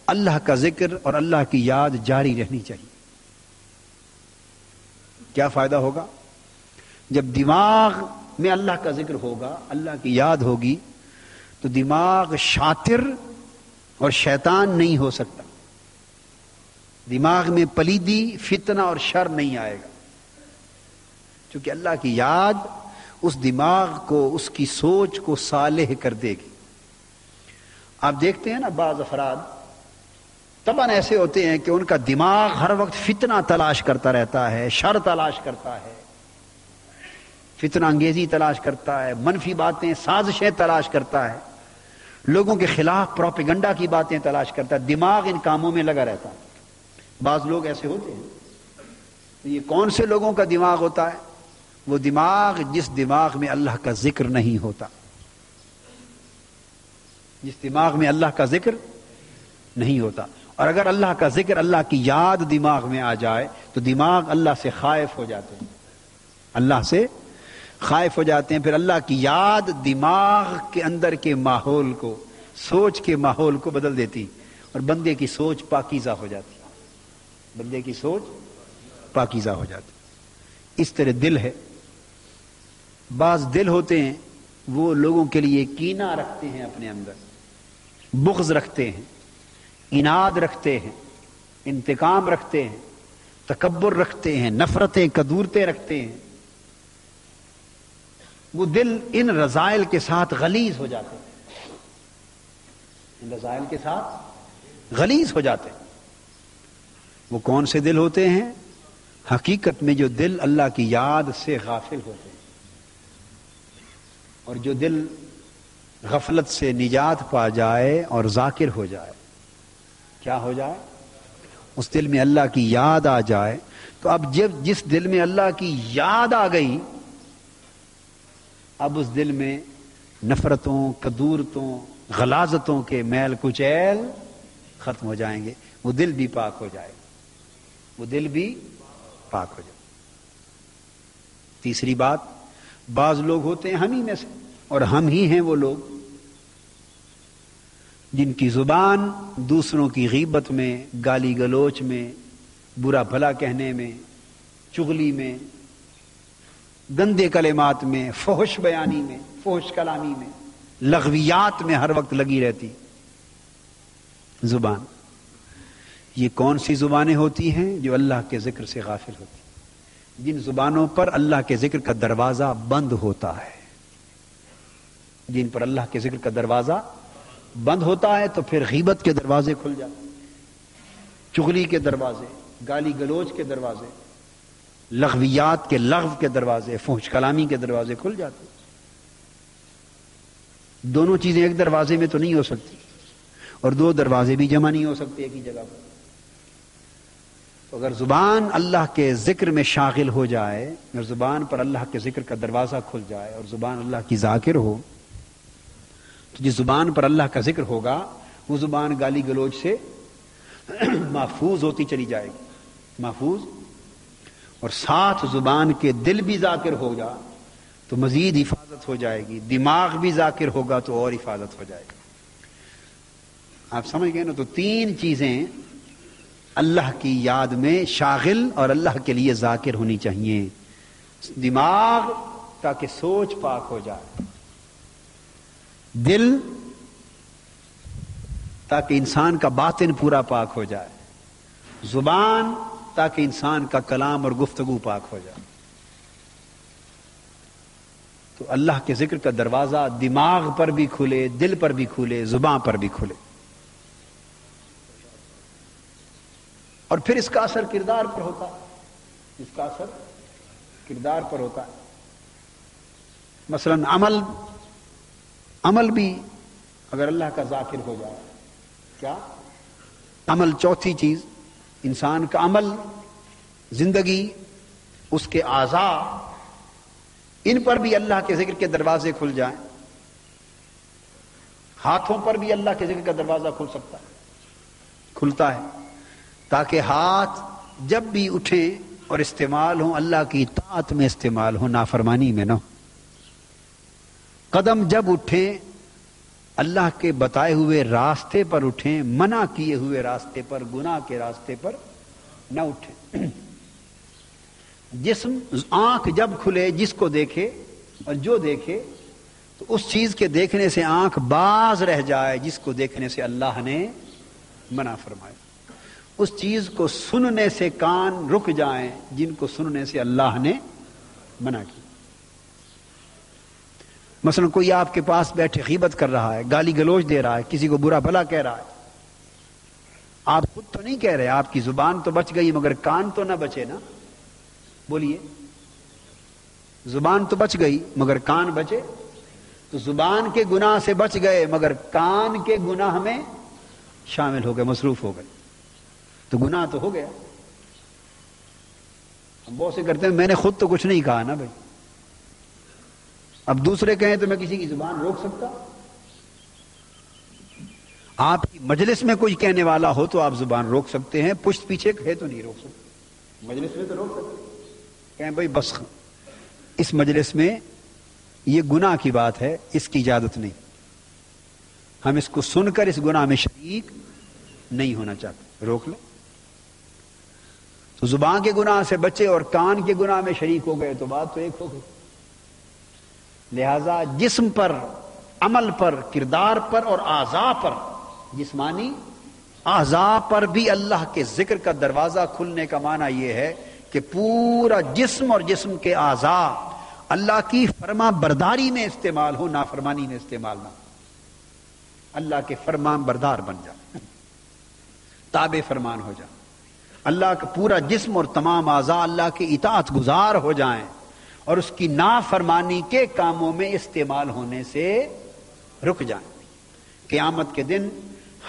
اللہ کا ذکر اور اللہ کی یاد جاری رہنی چاہیے. کیا فائدہ ہوگا؟ جب دماغ میں اللہ کا ذکر ہوگا, اللہ کی یاد ہوگی, تو دماغ شاطر اور شیطان نہیں ہو سکتا. دماغ میں پلیدی, فتنہ اور شر نہیں آئے گا, چونکہ اللہ کی یاد اس دماغ کو, اس کی سوچ کو صالح کر دے گی. آپ دیکھتے ہیں نا بعض افراد طبعاً ایسے ہوتے ہیں کہ ان کا دماغ ہر وقت فتنہ تلاش کرتا رہتا ہے, شر تلاش کرتا ہے, فتنہ انگیزی تلاش کرتا ہے, منفی باتیں, سازشیں تلاش کرتا ہے, لوگوں کے خلاف پروپیگنڈا کی باتیں تلاش کرتا ہے. دماغ ان کاموں میں لگا رہتا ہے. بعض لوگ ایسے ہوتے ہیں. یہ کون سے لوگوں کا دماغ ہوتا ہے؟ وہ دماغ جس دماغ میں اللہ کا ذکر نہیں ہوتا, جس دماغ میں اللہ کا ذکر نہیں ہوتا. اور اگر اللہ کا ذکر, اللہ کی یاد دماغ میں آ جائے تو دماغ اللہ سے خائف ہو جاتے ہیں, اللہ سے خائف ہو جاتے ہیں. پھر اللہ کی یاد دماغ کے اندر کے ماحول کو, سوچ کے ماحول کو بدل دیتی, اور بندے کی سوچ پاکیزہ ہو جاتی, بندے کی سوچ پاکیزہ ہو جاتی. اس طرح دل ہے. بعض دل ہوتے ہیں وہ لوگوں کے لیے کینہ رکھتے ہیں, اپنے اندر بغض رکھتے ہیں, اناد رکھتے ہیں, انتقام رکھتے ہیں, تکبر رکھتے ہیں, نفرتیں, کدورتیں رکھتے ہیں. وہ دل ان رذائل کے ساتھ غلیظ ہو جاتے ہیں, ان رذائل کے ساتھ غلیظ ہو جاتے ہیں. وہ کون سے دل ہوتے ہیں؟ حقیقت میں جو دل اللہ کی یاد سے غافل ہوتے ہیں, اور جو دل غفلت سے نجات پا جائے اور ذاکر ہو جائے. کیا ہو جائے؟ اس دل میں اللہ کی یاد آ جائے. تو اب جس دل میں اللہ کی یاد آ گئی, اب اس دل میں نفرتوں, کدورتوں, غلاظتوں کے میل کچیل ختم ہو جائیں گے. وہ دل بھی پاک ہو جائے, وہ دل بھی پاک ہو جائے. تیسری بات, بعض لوگ ہوتے ہیں ہم ہی میں سے, اور ہم ہی ہیں وہ لوگ جن کی زبان دوسروں کی غیبت میں, گالی گلوچ میں, برا بھلا کہنے میں, چغلی میں, گندے کلمات میں, فحش بیانی میں, فحش کلامی میں, لغویات میں ہر وقت لگی رہتی زبان. یہ کون سی زبانیں ہوتی ہیں؟ جو اللہ کے ذکر سے غافل ہوتی ہیں, جن زبانوں پر اللہ کے ذکر کا دروازہ بند ہوتا ہے. جن پر اللہ کے ذکر کا دروازہ بند ہوتا ہے تو پھر غیبت کے دروازے کھل جاتے, چغلی کے دروازے, گالی گلوچ کے دروازے, لغویات کے لغو کے دروازے, فحش کلامی کے دروازے کھل جاتے. دونوں چیزیں ایک دروازے میں تو نہیں ہو سکتی, اور دو دروازے بھی جمع نہیں ہو سکتے ایک ہی جگہ پر. تو اگر زبان اللہ کے ذکر میں شاغل ہو جائے, اور زبان پر اللہ کے ذکر کا دروازہ کھل جائے, اور زبان اللہ کی ذاکر ہو, تو جس زبان پر اللہ کا ذکر ہوگا وہ زبان گالی گلوچ سے محفوظ ہوتی چلی جائے گی, محفوظ. اور ساتھ زبان کے دل بھی ذاکر ہوگا, تو مزید حفاظت ہو جائے گی، دماغ بھی ذاکر ہوگا تو اور حفاظت ہو جائے گی۔ آپ سمجھ گئے نا؟ تو تین چیزیں اللہ کی یاد میں شاغل اور اللہ کے لیے ذاکر ہونی چاہیے۔ دماغ تاکہ سوچ پاک ہو جائے، دل تاکہ انسان کا باطن پورا پاک ہو جائے، زبان تاکہ انسان کا کلام اور گفتگو پاک ہو جائے۔ تو اللہ کے ذکر کا دروازہ دماغ پر بھی کھلے، دل پر بھی کھلے، زبان پر بھی کھلے، اور پھر اس کا اثر کردار پر ہوتا ہے، اس کا اثر کردار پر ہوتا ہے۔ مثلا عمل بھی اگر اللہ کا ذاکر ہو جائے، کیا عمل؟ چوتھی چیز، انسان کا عمل، زندگی، اس کے اعضاء، ان پر بھی اللہ کے ذکر کے دروازے کھل جائیں۔ ہاتھوں پر بھی اللہ کے ذکر کا دروازہ کھل سکتا ہے، کھلتا ہے، تاکہ ہاتھ جب بھی اٹھیں اور استعمال ہوں اللہ کی اطاعت میں استعمال ہوں، نافرمانی میں نہ ہو۔ قدم جب اٹھیں اللہ کے بتائے ہوئے راستے پر اٹھیں، منع کیے ہوئے راستے پر، گناہ کے راستے پر نہ اٹھیں۔ جسم، آنکھ جب کھلے، جس کو دیکھے اور جو دیکھے تو اس چیز کے دیکھنے سے آنکھ باز رہ جائے جس کو دیکھنے سے اللہ نے منع فرمایا، اس چیز کو سننے سے کان رک جائیں جن کو سننے سے اللہ نے منع کی۔ مثلا کوئی آپ کے پاس بیٹھے غیبت کر رہا ہے، گالی گلوچ دے رہا ہے، کسی کو برا بھلا کہہ رہا ہے، آپ خود تو نہیں کہہ رہے، آپ کی زبان تو بچ گئی مگر کان تو نہ بچے نا، بولیے، زبان تو بچ گئی مگر کان بچے، تو زبان کے گناہ سے بچ گئے مگر کان کے گناہ میں شامل ہو گئے، مصروف ہو گئے، تو گناہ تو ہو گیا۔ ہم بہت سے کرتے ہیں میں نے خود تو کچھ نہیں کہا نا بھائی، اب دوسرے کہیں تو میں کسی کی زبان روک سکتا؟ آپ کی مجلس میں کوئی کہنے والا ہو تو آپ زبان روک سکتے ہیں، پشت پیچھے کہے تو نہیں روک سکتے، مجلس میں تو روک سکتے، کہیں بھائی بس اس مجلس میں یہ گناہ کی بات ہے، اس کی اجازت نہیں، ہم اس کو سن کر اس گناہ میں شریک نہیں ہونا چاہتے، روک لیں۔ تو زبان کے گناہ سے بچے اور کان کے گناہ میں شریک ہو گئے تو بات تو ایک ہو گئی۔ لہذا جسم پر، عمل پر، کردار پر اور اعضاء پر، جسمانی اعضاء پر بھی اللہ کے ذکر کا دروازہ کھلنے کا معنی یہ ہے کہ پورا جسم اور جسم کے اعضاء اللہ کی فرما برداری میں استعمال ہو، نافرمانی میں استعمال نہ ہو، اللہ کے فرمان بردار بن جائے، تابع فرمان ہو جائے، اللہ کا پورا جسم اور تمام اعضاء اللہ کے اطاعت گزار ہو جائیں اور اس کی نافرمانی کے کاموں میں استعمال ہونے سے رک جائیں۔ قیامت کے دن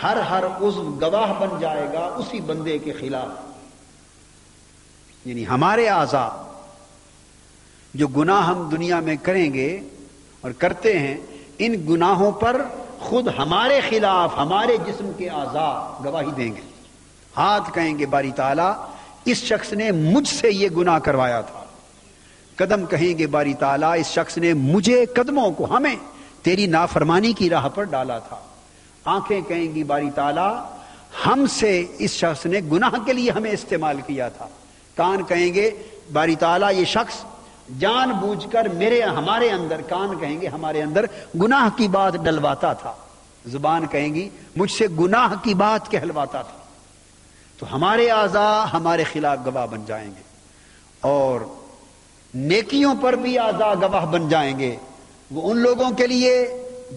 ہر عضو گواہ بن جائے گا اسی بندے کے خلاف، یعنی ہمارے اعضاء جو گناہ ہم دنیا میں کریں گے اور کرتے ہیں، ان گناہوں پر خود ہمارے خلاف ہمارے جسم کے اعضاء گواہی دیں گے۔ ہاتھ کہیں گے باری تعالیٰ اس شخص نے مجھ سے یہ گناہ کروایا تھا، قدم کہیں گے باری تعالیٰ اس شخص نے مجھے، قدموں کو، ہمیں تیری نافرمانی کی راہ پر ڈالا تھا۔ آنکھیں کہیں گی باری تعالیٰ ہم سے اس شخص نے گناہ کے لیے ہمیں استعمال کیا تھا۔ کان کہیں گے باری تعالیٰ یہ شخص جان بوجھ کر ہمارے اندر، کان کہیں گے ہمارے اندر گناہ کی بات ڈلواتا تھا۔ زبان کہیں گی مجھ سے گناہ کی بات کہلواتا تھا۔ تو ہمارے اعضاء ہمارے خلاف گواہ بن جائیں گے، اور نیکیوں پر بھی اعضاء گواہ بن جائیں گے، وہ ان لوگوں کے لیے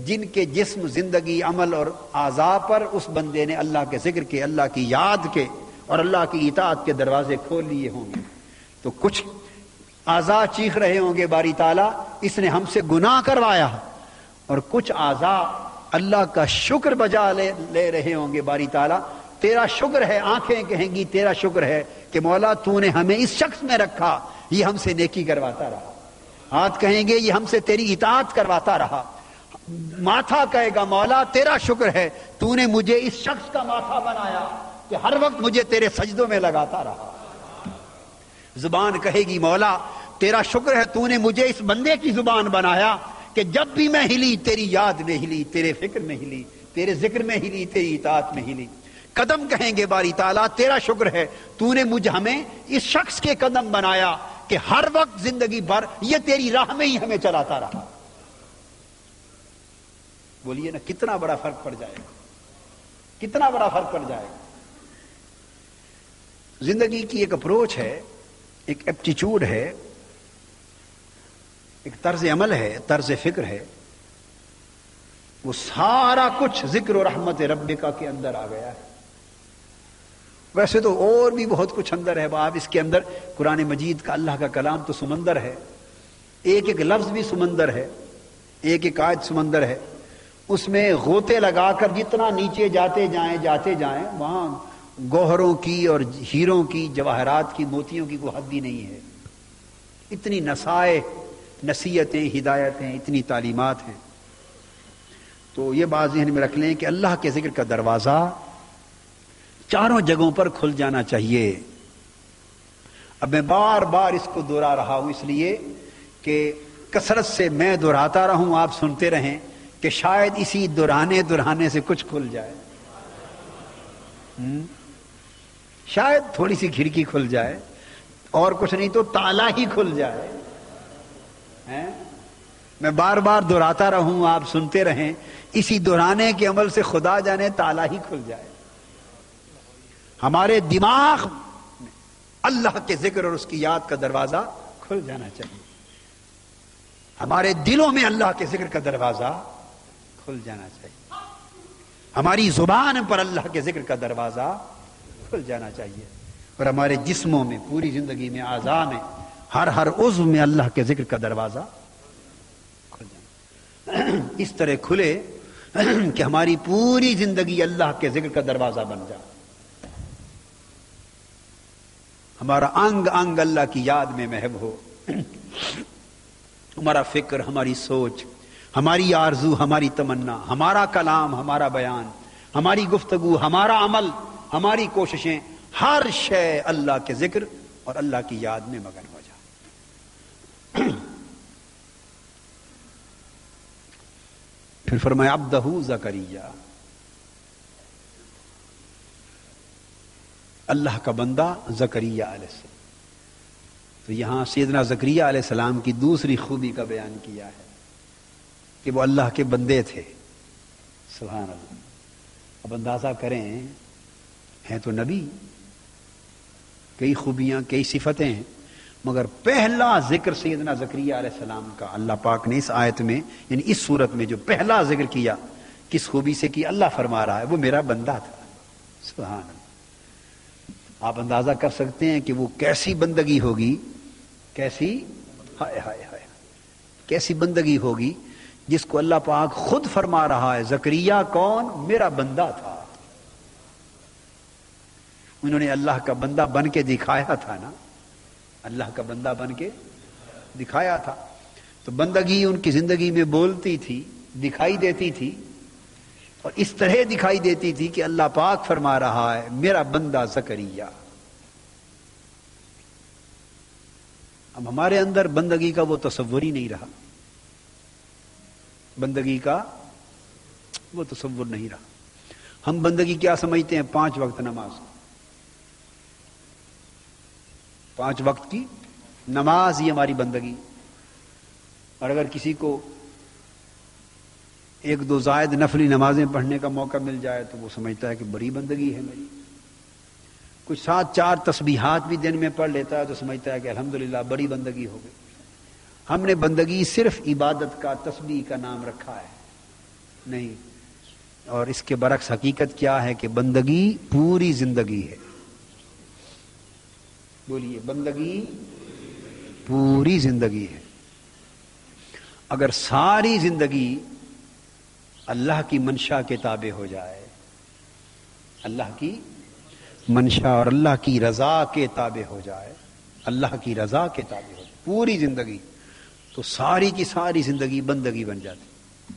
جن کے جسم، زندگی، عمل اور اعضاء پر اس بندے نے اللہ کے ذکر کے، اللہ کی یاد کے اور اللہ کی اطاعت کے دروازے کھول لیے ہوں گے۔ تو کچھ اعضاء چیخ رہے ہوں گے باری تعالیٰ اس نے ہم سے گناہ کروایا، اور کچھ اعضاء اللہ کا شکر بجا لے رہے ہوں گے باری تعالیٰ تیرا شکر ہے۔ آنکھیں کہیں گی تیرا شکر ہے کہ مولا تو نے ہمیں اس شخص میں رکھا، یہ ہم سے نیکی کرواتا رہا۔ ہاتھ کہیں گے یہ ہم سے تیری اطاعت کرواتا رہا۔ ماتھا کہے گا مولا تیرا شکر ہے تو نے مجھے اس شخص کا ماتھا بنایا کہ ہر وقت مجھے تیرے سجدوں میں لگاتا رہا۔ زبان کہے گی مولا تیرا شکر ہے تو نے مجھے اس بندے کی زبان بنایا کہ جب بھی میں ہلی تیری یاد میں ہلی، تیرے فکر میں ہلی، تیرے ذکر میں ہلی، تیری اطاعت میں ہلی۔ قدم کہیں گے باری تعالیٰ تیرا شکر ہے تو نے ہمیں اس شخص کے قدم بنایا کہ ہر وقت زندگی بھر یہ تیری راہ میں ہی ہمیں چلاتا رہا۔ بولیے نا کتنا بڑا فرق پڑ جائے گا، کتنا بڑا فرق پڑ جائے گا۔ زندگی کی ایک اپروچ ہے، ایک ایپٹیچیوڈ ہے، ایک طرز عمل ہے، طرز فکر ہے، وہ سارا کچھ ذکر و رحمت ربکا کے اندر آ گیا ہے۔ ویسے تو اور بھی بہت کچھ اندر ہے، آپ اس کے اندر قرآن مجید کا اللہ کا کلام تو سمندر ہے، ایک ایک لفظ بھی سمندر ہے، ایک ایک آیت سمندر ہے، اس میں غوطے لگا کر جتنا نیچے جاتے جائیں وہاں گوہروں کی اور ہیروں کی، جواہرات کی، موتیوں کی کوئی حد ہی نہیں ہے۔ اتنی نصیحتیں، ہدایتیں، اتنی تعلیمات ہیں۔ تو یہ بات ذہن میں رکھ لیں کہ اللہ کے ذکر کا دروازہ چاروں جگہوں پر کھل جانا چاہیے۔ اب میں بار بار اس کو دہرا رہا ہوں اس لیے کہ کثرت سے میں دہراتا رہوں، آپ سنتے رہیں کہ شاید اسی دہرانے سے کچھ کھل جائے، شاید تھوڑی سی کھڑکی کھل جائے، اور کچھ نہیں تو تالا ہی کھل جائے۔ میں بار بار دہراتا رہوں، آپ سنتے رہیں، اسی دہرانے کے عمل سے خدا جانے تالا ہی کھل جائے۔ ہمارے دماغ میں اللہ کے ذکر اور اس کی یاد کا دروازہ کھل جانا چاہیے، ہمارے دلوں میں اللہ کے ذکر کا دروازہ کھل جانا چاہیے، ہماری زبان پر اللہ کے ذکر کا دروازہ کھل جانا چاہیے، اور ہمارے جسموں میں، پوری زندگی میں، اعضاء میں، ہر عضو میں اللہ کے ذکر کا دروازہ کھل جانا، اس طرح کھلے کہ ہماری پوری زندگی اللہ کے ذکر کا دروازہ بن جائے، ہمارا انگ انگ اللہ کی یاد میں محو ہو، ہمارا فکر، ہماری سوچ، ہماری آرزو، ہماری تمنا، ہمارا کلام، ہمارا بیان، ہماری گفتگو، ہمارا عمل، ہماری کوششیں، ہر شے اللہ کے ذکر اور اللہ کی یاد میں مگن ہو جائے۔ پھر فرمایا عبدہ زکریا، اللہ کا بندہ زکریا علیہ السلام۔ تو یہاں سیدنا زکریا علیہ السلام کی دوسری خوبی کا بیان کیا ہے کہ وہ اللہ کے بندے تھے۔ سبحان اللہ۔ اب اندازہ کریں، ہیں تو نبی، کئی خوبیاں، کئی صفتیں ہیں، مگر پہلا ذکر سیدنا زکریا علیہ السلام کا اللہ پاک نے اس آیت میں، یعنی اس صورت میں جو پہلا ذکر کیا، کس خوبی سے کیا؟ اللہ فرما رہا ہے وہ میرا بندہ تھا۔ سبحان اللہ۔ آپ اندازہ کر سکتے ہیں کہ وہ کیسی بندگی ہوگی، کیسی ہائے ہائے ہائے کیسی بندگی ہوگی جس کو اللہ پاک خود فرما رہا ہے زکریا کون؟ میرا بندہ تھا۔ انہوں نے اللہ کا بندہ بن کے دکھایا تھا نا، اللہ کا بندہ بن کے دکھایا تھا، تو بندگی ان کی زندگی میں بولتی تھی، دکھائی دیتی تھی، اور اس طرح دکھائی دیتی تھی کہ اللہ پاک فرما رہا ہے میرا بندہ زکریا۔ اب ہمارے اندر بندگی کا وہ تصور ہی نہیں رہا، بندگی کا وہ تصور نہیں رہا۔ ہم بندگی کیا سمجھتے ہیں؟ 5 وقت نماز، 5 وقت کی نماز ہی ہماری بندگی، اور اگر کسی کو 1-2 زائد نفلی نمازیں پڑھنے کا موقع مل جائے تو وہ سمجھتا ہے کہ بڑی بندگی ہے میری، کچھ 7-4 تسبیحات بھی دن میں پڑھ لیتا ہے تو سمجھتا ہے کہ الحمدللہ بڑی بندگی ہو گئی۔ ہم نے بندگی صرف عبادت کا، تسبیح کا نام رکھا ہے، نہیں، اور اس کے برعکس حقیقت کیا ہے کہ بندگی پوری زندگی ہے۔ بولیے، بندگی پوری زندگی ہے۔ اگر ساری زندگی اللہ کی منشا کے تابع ہو جائے، اللہ کی منشا اور اللہ کی رضا کے تابع ہو جائے، اللہ کی رضا کے تابع ہو جائے پوری زندگی، تو ساری کی ساری زندگی بندگی بن جاتی،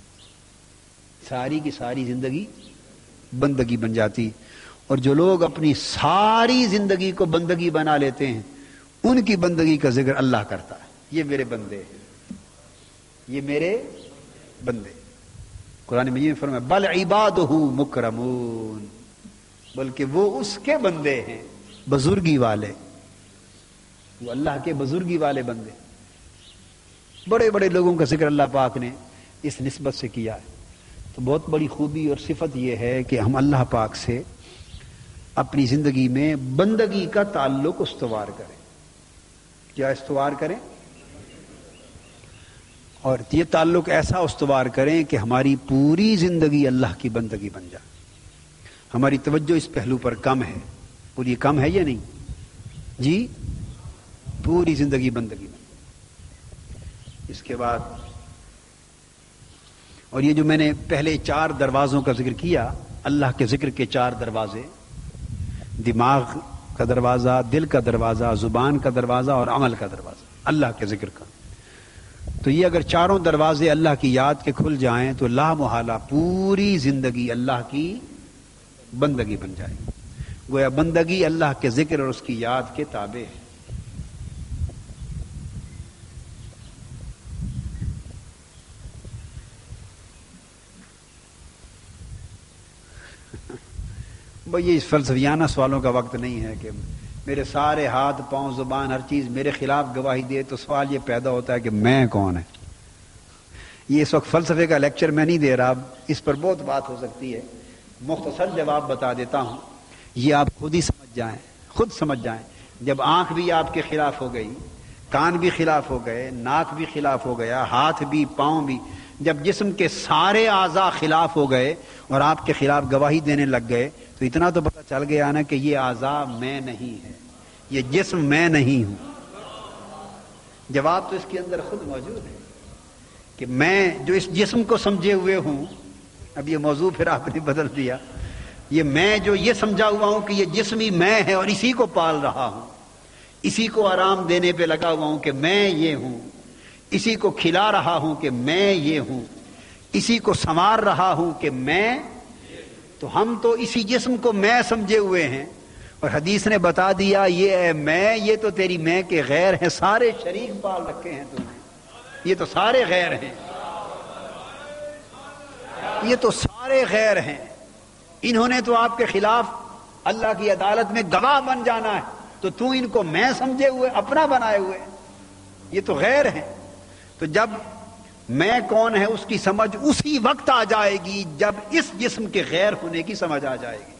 ساری کی ساری زندگی بندگی بن جاتی۔ اور جو لوگ اپنی ساری زندگی کو بندگی بنا لیتے ہیں ان کی بندگی کا ذکر اللہ کرتا ہے۔ یہ میرے بندے ہیں، یہ میرے بندے۔ قرآن مجید میں فرمایا بل عبادہ مکرمون، بلکہ وہ اس کے بندے ہیں بزرگی والے، وہ اللہ کے بزرگی والے بندے۔ بڑے بڑے لوگوں کا ذکر اللہ پاک نے اس نسبت سے کیا ہے۔ تو بہت بڑی خوبی اور صفت یہ ہے کہ ہم اللہ پاک سے اپنی زندگی میں بندگی کا تعلق استوار کریں۔ کیا استوار کریں؟ اور یہ تعلق ایسا استوار کریں کہ ہماری پوری زندگی اللہ کی بندگی بن جائے۔ ہماری توجہ اس پہلو پر کم ہے، پوری کم ہے یا نہیں جی؟ پوری زندگی بندگی بن جائے۔ اس کے بعد اور یہ جو میں نے پہلے 4 دروازوں کا ذکر کیا، اللہ کے ذکر کے 4 دروازے، دماغ کا دروازہ، دل کا دروازہ، زبان کا دروازہ اور عمل کا دروازہ اللہ کے ذکر کا، تو یہ اگر 4 دروازے اللہ کی یاد کے کھل جائیں تو لا محالہ پوری زندگی اللہ کی بندگی بن جائے گی۔ گویا بندگی اللہ کے ذکر اور اس کی یاد کے تابع ہے۔ بھئی یہ فلسفیانہ سوالوں کا وقت نہیں ہے کہ میرے سارے ہاتھ پاؤں زبان ہر چیز میرے خلاف گواہی دے، تو سوال یہ پیدا ہوتا ہے کہ میں کون ہے۔ یہ اس وقت فلسفے کا لیکچر میں نہیں دے رہا، اس پر بہت بات ہو سکتی ہے، مختصر جواب بتا دیتا ہوں، یہ آپ خود ہی سمجھ جائیں، خود سمجھ جائیں۔ جب آنکھ بھی آپ کے خلاف ہو گئی، کان بھی خلاف ہو گئے، ناک بھی خلاف ہو گیا، ہاتھ بھی، پاؤں بھی، جب جسم کے سارے اعضاء خلاف ہو گئے اور آپ کے خلاف گواہی دینے لگ گئے، تو اتنا تو پتہ چل گیا نا کہ یہ اعضاء میں نہیں ہے، یہ جسم میں نہیں ہوں۔ جواب تو اس کے اندر خود موجود ہے کہ میں جو اس جسم کو سمجھے ہوئے ہوں، اب یہ موضوع پھر آپ نے بدل دیا، یہ میں جو یہ سمجھا ہوا ہوں کہ یہ جسم ہی میں ہے اور اسی کو پال رہا ہوں، اسی کو آرام دینے پہ لگا ہوا ہوں کہ میں یہ ہوں، اسی کو کھلا رہا ہوں کہ میں یہ ہوں، اسی کو سنوار رہا ہوں کہ میں، تو ہم تو اسی جسم کو میں سمجھے ہوئے ہیں، اور حدیث نے بتا دیا یہ اے میں، یہ تو تیری میں کے غیر ہیں، سارے شریک پال رکھے ہیں تم نے، یہ تو سارے غیر ہیں، یہ تو سارے غیر ہیں، انہوں نے تو آپ کے خلاف اللہ کی عدالت میں گواہ بن جانا ہے، تو تو ان کو میں سمجھے ہوئے اپنا بنائے ہوئے، یہ تو غیر ہیں۔ تو جب میں کون ہے اس کی سمجھ اسی وقت آ جائے گی جب اس جسم کے غیر ہونے کی سمجھ آ جائے گی۔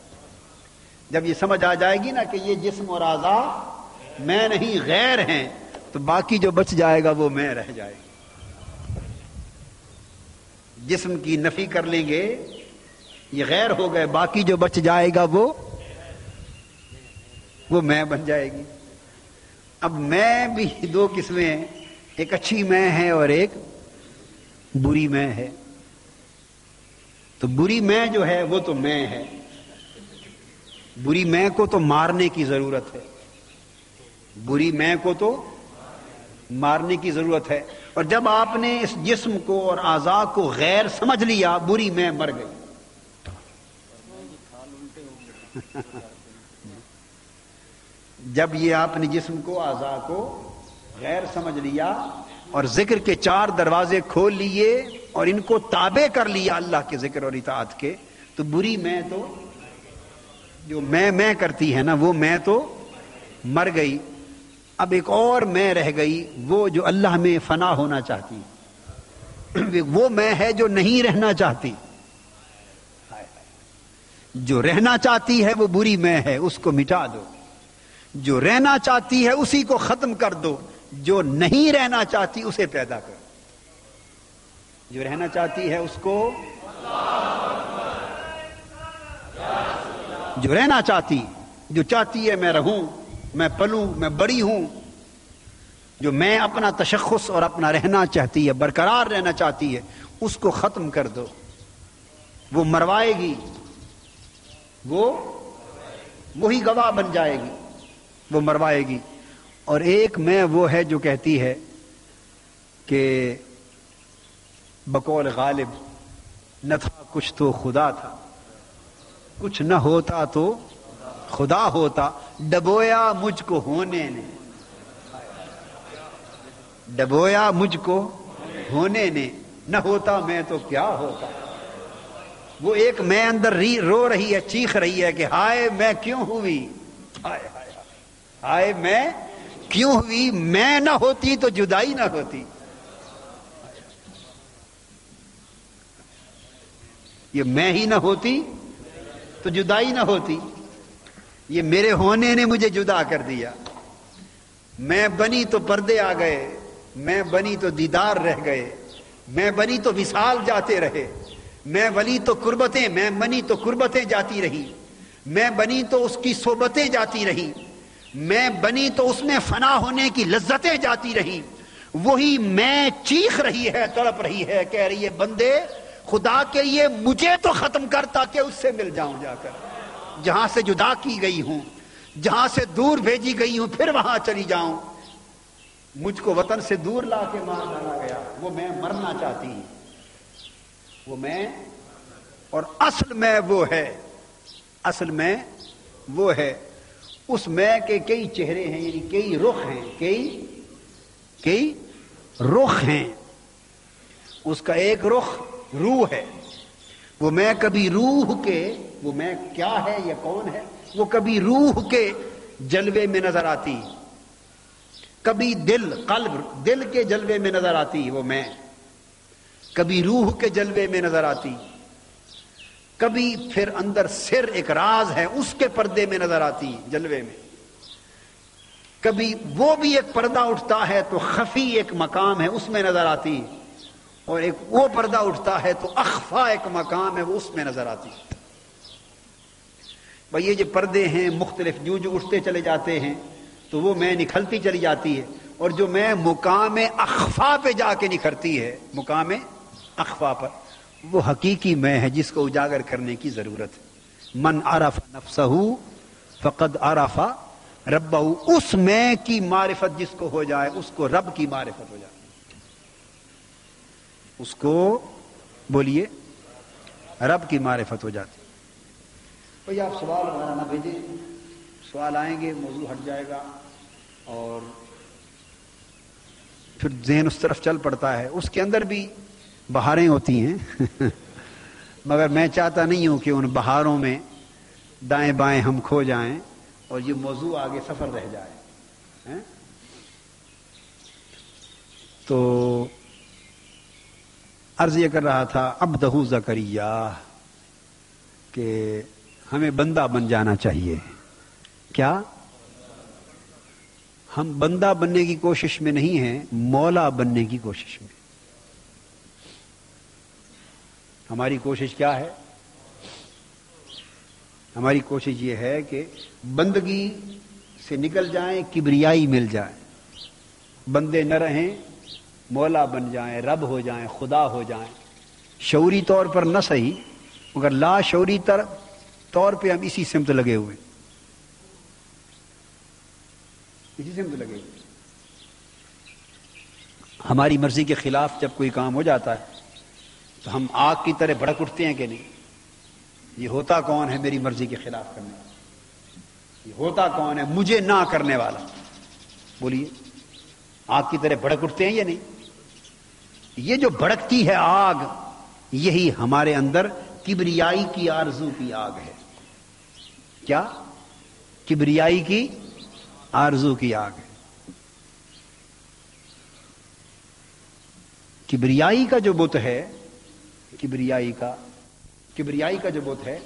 جب یہ سمجھ آ جائے گی نا کہ یہ جسم اور اعضاء میں نہیں غیر ہیں، تو باقی جو بچ جائے گا وہ میں رہ جائے گی۔ جسم کی نفی کر لیں گے، یہ غیر ہو گئے، باقی جو بچ جائے گا وہ میں بن جائے گی۔ اب میں بھی 2 قسمیں ہیں، ایک اچھی میں ہے اور ایک بری میں ہے۔ تو بری میں جو ہے وہ تو میں ہے، بری میں کو تو مارنے کی ضرورت ہے، بری میں کو تو مارنے کی ضرورت ہے، اور جب آپ نے اس جسم کو اور اعضاء کو غیر سمجھ لیا، بری میں مر گئی۔ جب یہ آپ نے جسم کو اعضاء کو غیر سمجھ لیا اور ذکر کے 4 دروازے کھول لیے اور ان کو تابع کر لیا اللہ کے ذکر اور اطاعت کے، تو بری میں تو جو میں کرتی ہے نا، وہ میں تو مر گئی۔ اب ایک اور میں رہ گئی، وہ جو اللہ میں فنا ہونا چاہتی، وہ میں ہے جو نہیں رہنا چاہتی، جو رہنا چاہتی ہے وہ بری میں ہے، اس کو مٹا دو، جو رہنا چاہتی ہے اسی کو ختم کر دو، جو نہیں رہنا چاہتی اسے پیدا کرو، جو رہنا چاہتی ہے اس کو، جو رہنا چاہتی، جو چاہتی ہے میں رہوں، میں پلوں، میں بڑی ہوں، جو میں اپنا تشخص اور اپنا رہنا چاہتی ہے، برقرار رہنا چاہتی ہے، اس کو ختم کر دو، وہ مروائے گی، وہی گواہ بن جائے گی، وہ مروائے گی۔ اور ایک میں وہ ہے جو کہتی ہے کہ بقول غالب نہ تھا کچھ تو خدا تھا، کچھ نہ ہوتا تو خدا ہوتا، ڈبویا مجھ کو ہونے نے، ڈبویا مجھ کو ہونے نے، نہ ہوتا میں تو کیا ہوتا۔ وہ ایک میں اندر رو رہی ہے، چیخ رہی ہے کہ ہائے میں کیوں ہوئی، ہائے ہائے ہائے میں کیوں ہوئی، میں نہ ہوتی تو جدائی نہ ہوتی۔ یہ میں ہی نہ ہوتی تو جدائی نہ ہوتی، یہ میرے ہونے نے مجھے جدا کر دیا۔ میں بنی تو پردے آ گئے، میں بنی تو دیدار رہ گئے، میں بنی تو وصال جاتے رہے، میں بنی تو قربتیں جاتی رہی، میں بنی تو اس کی صحبتیں جاتی رہی، میں بنی تو اس میں فنا ہونے کی لذتیں جاتی رہی۔ وہی میں چیخ رہی ہے، تڑپ رہی ہے، کہہ رہی ہے بندے خدا کے لیے مجھے تو ختم کر تاکہ اس سے مل جاؤں، جا کر جہاں سے جدا کی گئی ہوں، جہاں سے دور بھیجی گئی ہوں، پھر وہاں چلی جاؤں۔ مجھ کو وطن سے دور لا کے مار ڈالا گیا، وہ میں مرنا چاہتی ہوں، وہ میں، اور اصل میں وہ ہے، اصل میں وہ ہے۔ اس میں کے کئی چہرے ہیں، یعنی کئی رخ ہیں، کئی رخ ہیں۔ اس کا ایک رخ روح ہے، وہ میں کبھی روح کے، وہ میں کیا ہے یا کون ہے، وہ کبھی روح کے جلوے میں نظر آتی، کبھی دل کے جلوے میں نظر آتی وہ میں، کبھی روح کے جلوے میں نظر آتی، کبھی پھر اندر سر ایک راز ہے اس کے پردے میں نظر آتی، جلوے میں، کبھی وہ بھی ایک پردہ اٹھتا ہے تو خفی ایک مقام ہے اس میں نظر آتی، اور ایک وہ پردہ اٹھتا ہے تو اخفا ایک مقام ہے وہ اس میں نظر آتی۔ بھئی یہ جو پردے ہیں مختلف جو اٹھتے چلے جاتے ہیں تو وہ میں نکھلتی چلی جاتی ہے، اور جو میں مقام اخفا پہ جا کے نکھرتی ہے، مقام اخفا پر، وہ حقیقی میں ہے جس کو اجاگر کرنے کی ضرورت ہے۔ من عرف نفسہ فقد عرف ربہ، اس میں کی معرفت جس کو ہو جائے اس کو رب کی معرفت ہو جائے، اس کو بولیے رب کی معرفت ہو جاتی۔ بھئی آپ سوال ہمارا نہ بھیجیں، سوال آئیں گے موضوع ہٹ جائے گا اور پھر ذہن اس طرف چل پڑتا ہے، اس کے اندر بھی بہاریں ہوتی ہیں مگر میں چاہتا نہیں ہوں کہ ان بہاروں میں دائیں بائیں ہم کھو جائیں اور یہ موضوع آگے سفر رہ جائے۔ تو عرض یہ کر رہا تھا عبدہ زکریا کہ ہمیں بندہ بن جانا چاہیے۔ کیا ہم بندہ بننے کی کوشش میں نہیں ہیں، مولا بننے کی کوشش میں۔ ہماری کوشش کیا ہے؟ ہماری کوشش یہ ہے کہ بندگی سے نکل جائیں، کبریائی مل جائے، بندے نہ رہیں، مولا بن جائیں، رب ہو جائیں، خدا ہو جائیں۔ شعوری طور پر نہ صحیح مگر لا شعوری طور پہ ہم اسی سمت لگے ہوئے، اسی سمت لگے ہوئے۔ ہماری مرضی کے خلاف جب کوئی کام ہو جاتا ہے تو ہم آگ کی طرح بھڑک اٹھتے ہیں کہ نہیں؟ یہ ہوتا کون ہے میری مرضی کے خلاف کرنے والا؟ یہ ہوتا کون ہے مجھے نہ کرنے والا؟ بولیے، آگ کی طرح بھڑک اٹھتے ہیں یا نہیں؟ یہ جو بھڑکتی ہے آگ، یہی ہمارے اندر کبریائی کی آرزو کی آگ ہے۔ کیا؟ کبریائی کی آرزو کی آگ ہے۔ کبریائی کا جو بت ہے، کبریائی کا جو بت ہے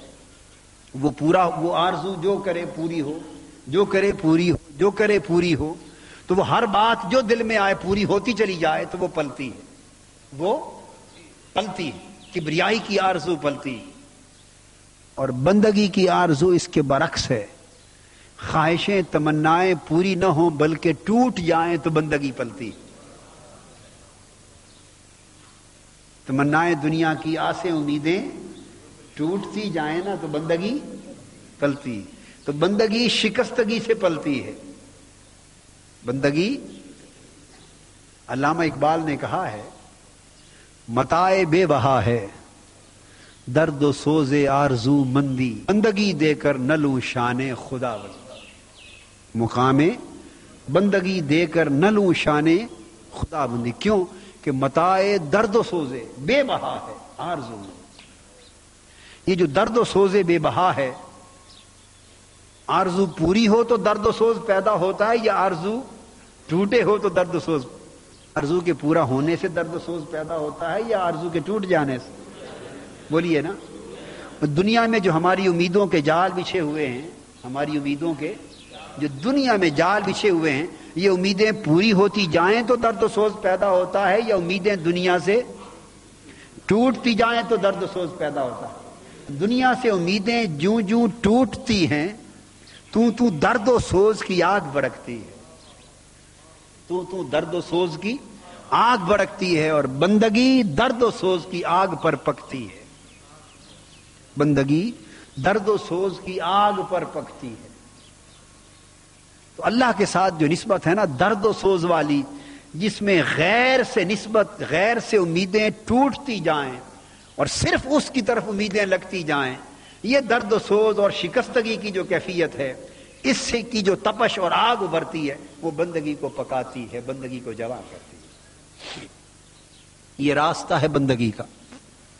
وہ پورا، وہ آرزو جو کرے پوری ہو، جو کرے پوری ہو، جو کرے پوری ہو، تو وہ ہر بات جو دل میں آئے پوری ہوتی چلی جائے تو وہ پلتی ہے، وہ پلتی ہے، کبریائی کی آرزو پلتی ہے۔ اور بندگی کی آرزو اس کے برعکس ہے، خواہشیں تمنائیں پوری نہ ہوں بلکہ ٹوٹ جائیں تو بندگی پلتی۔ تمنائیں دنیا کی آسیں امیدیں ٹوٹتی جائیں نا تو بندگی پلتی، تو بندگی شکستگی سے پلتی ہے۔ بندگی، علامہ اقبال نے کہا ہے، متاع بے بہا ہے درد و سوز آرزو مندی، بندگی دے کر نہ لوں شان خدا ولی، مقام بندگی دے کر نہ لوں شان خدا بندی. کیوں کہ متاع درد و سوزے بے بہا ہے آرزو. یہ جو درد و سوزے بے بہا ہے، آرزو پوری ہو تو درد و سوز پیدا ہوتا ہے، یا آرزو ٹوٹے ہو تو درد و سوز؟ آرزو کے پورا ہونے سے درد و سوز پیدا ہوتا ہے، یا آرزو کے ٹوٹ جانے سے؟ بولیے نا. دنیا میں جو ہماری امیدوں کے جال بچھے ہوئے ہیں، ہماری امیدوں کے جو دنیا میں جال بچھے ہوئے ہیں، یہ امیدیں پوری ہوتی جائیں تو درد و سوز پیدا ہوتا ہے، یا امیدیں دنیا سے ٹوٹتی جائیں تو درد و سوز پیدا ہوتا ہے؟ دنیا سے امیدیں جوں جوں ٹوٹتی ہیں تو درد و سوز کی آگ بھڑکتی ہے، تو درد و سوز کی آگ بھڑکتی ہے، اور بندگی درد و سوز کی آگ پر پکتی ہے. بندگی درد و سوز کی آگ پر پکتی ہے. تو اللہ کے ساتھ جو نسبت ہے نا درد و سوز والی، جس میں غیر سے نسبت، غیر سے امیدیں ٹوٹتی جائیں اور صرف اس کی طرف امیدیں لگتی جائیں، یہ درد و سوز اور شکستگی کی جو کیفیت ہے، اس سے کی جو تپش اور آگ ابھرتی ہے، وہ بندگی کو پکاتی ہے، بندگی کو جواں کرتی ہے. یہ راستہ ہے بندگی کا.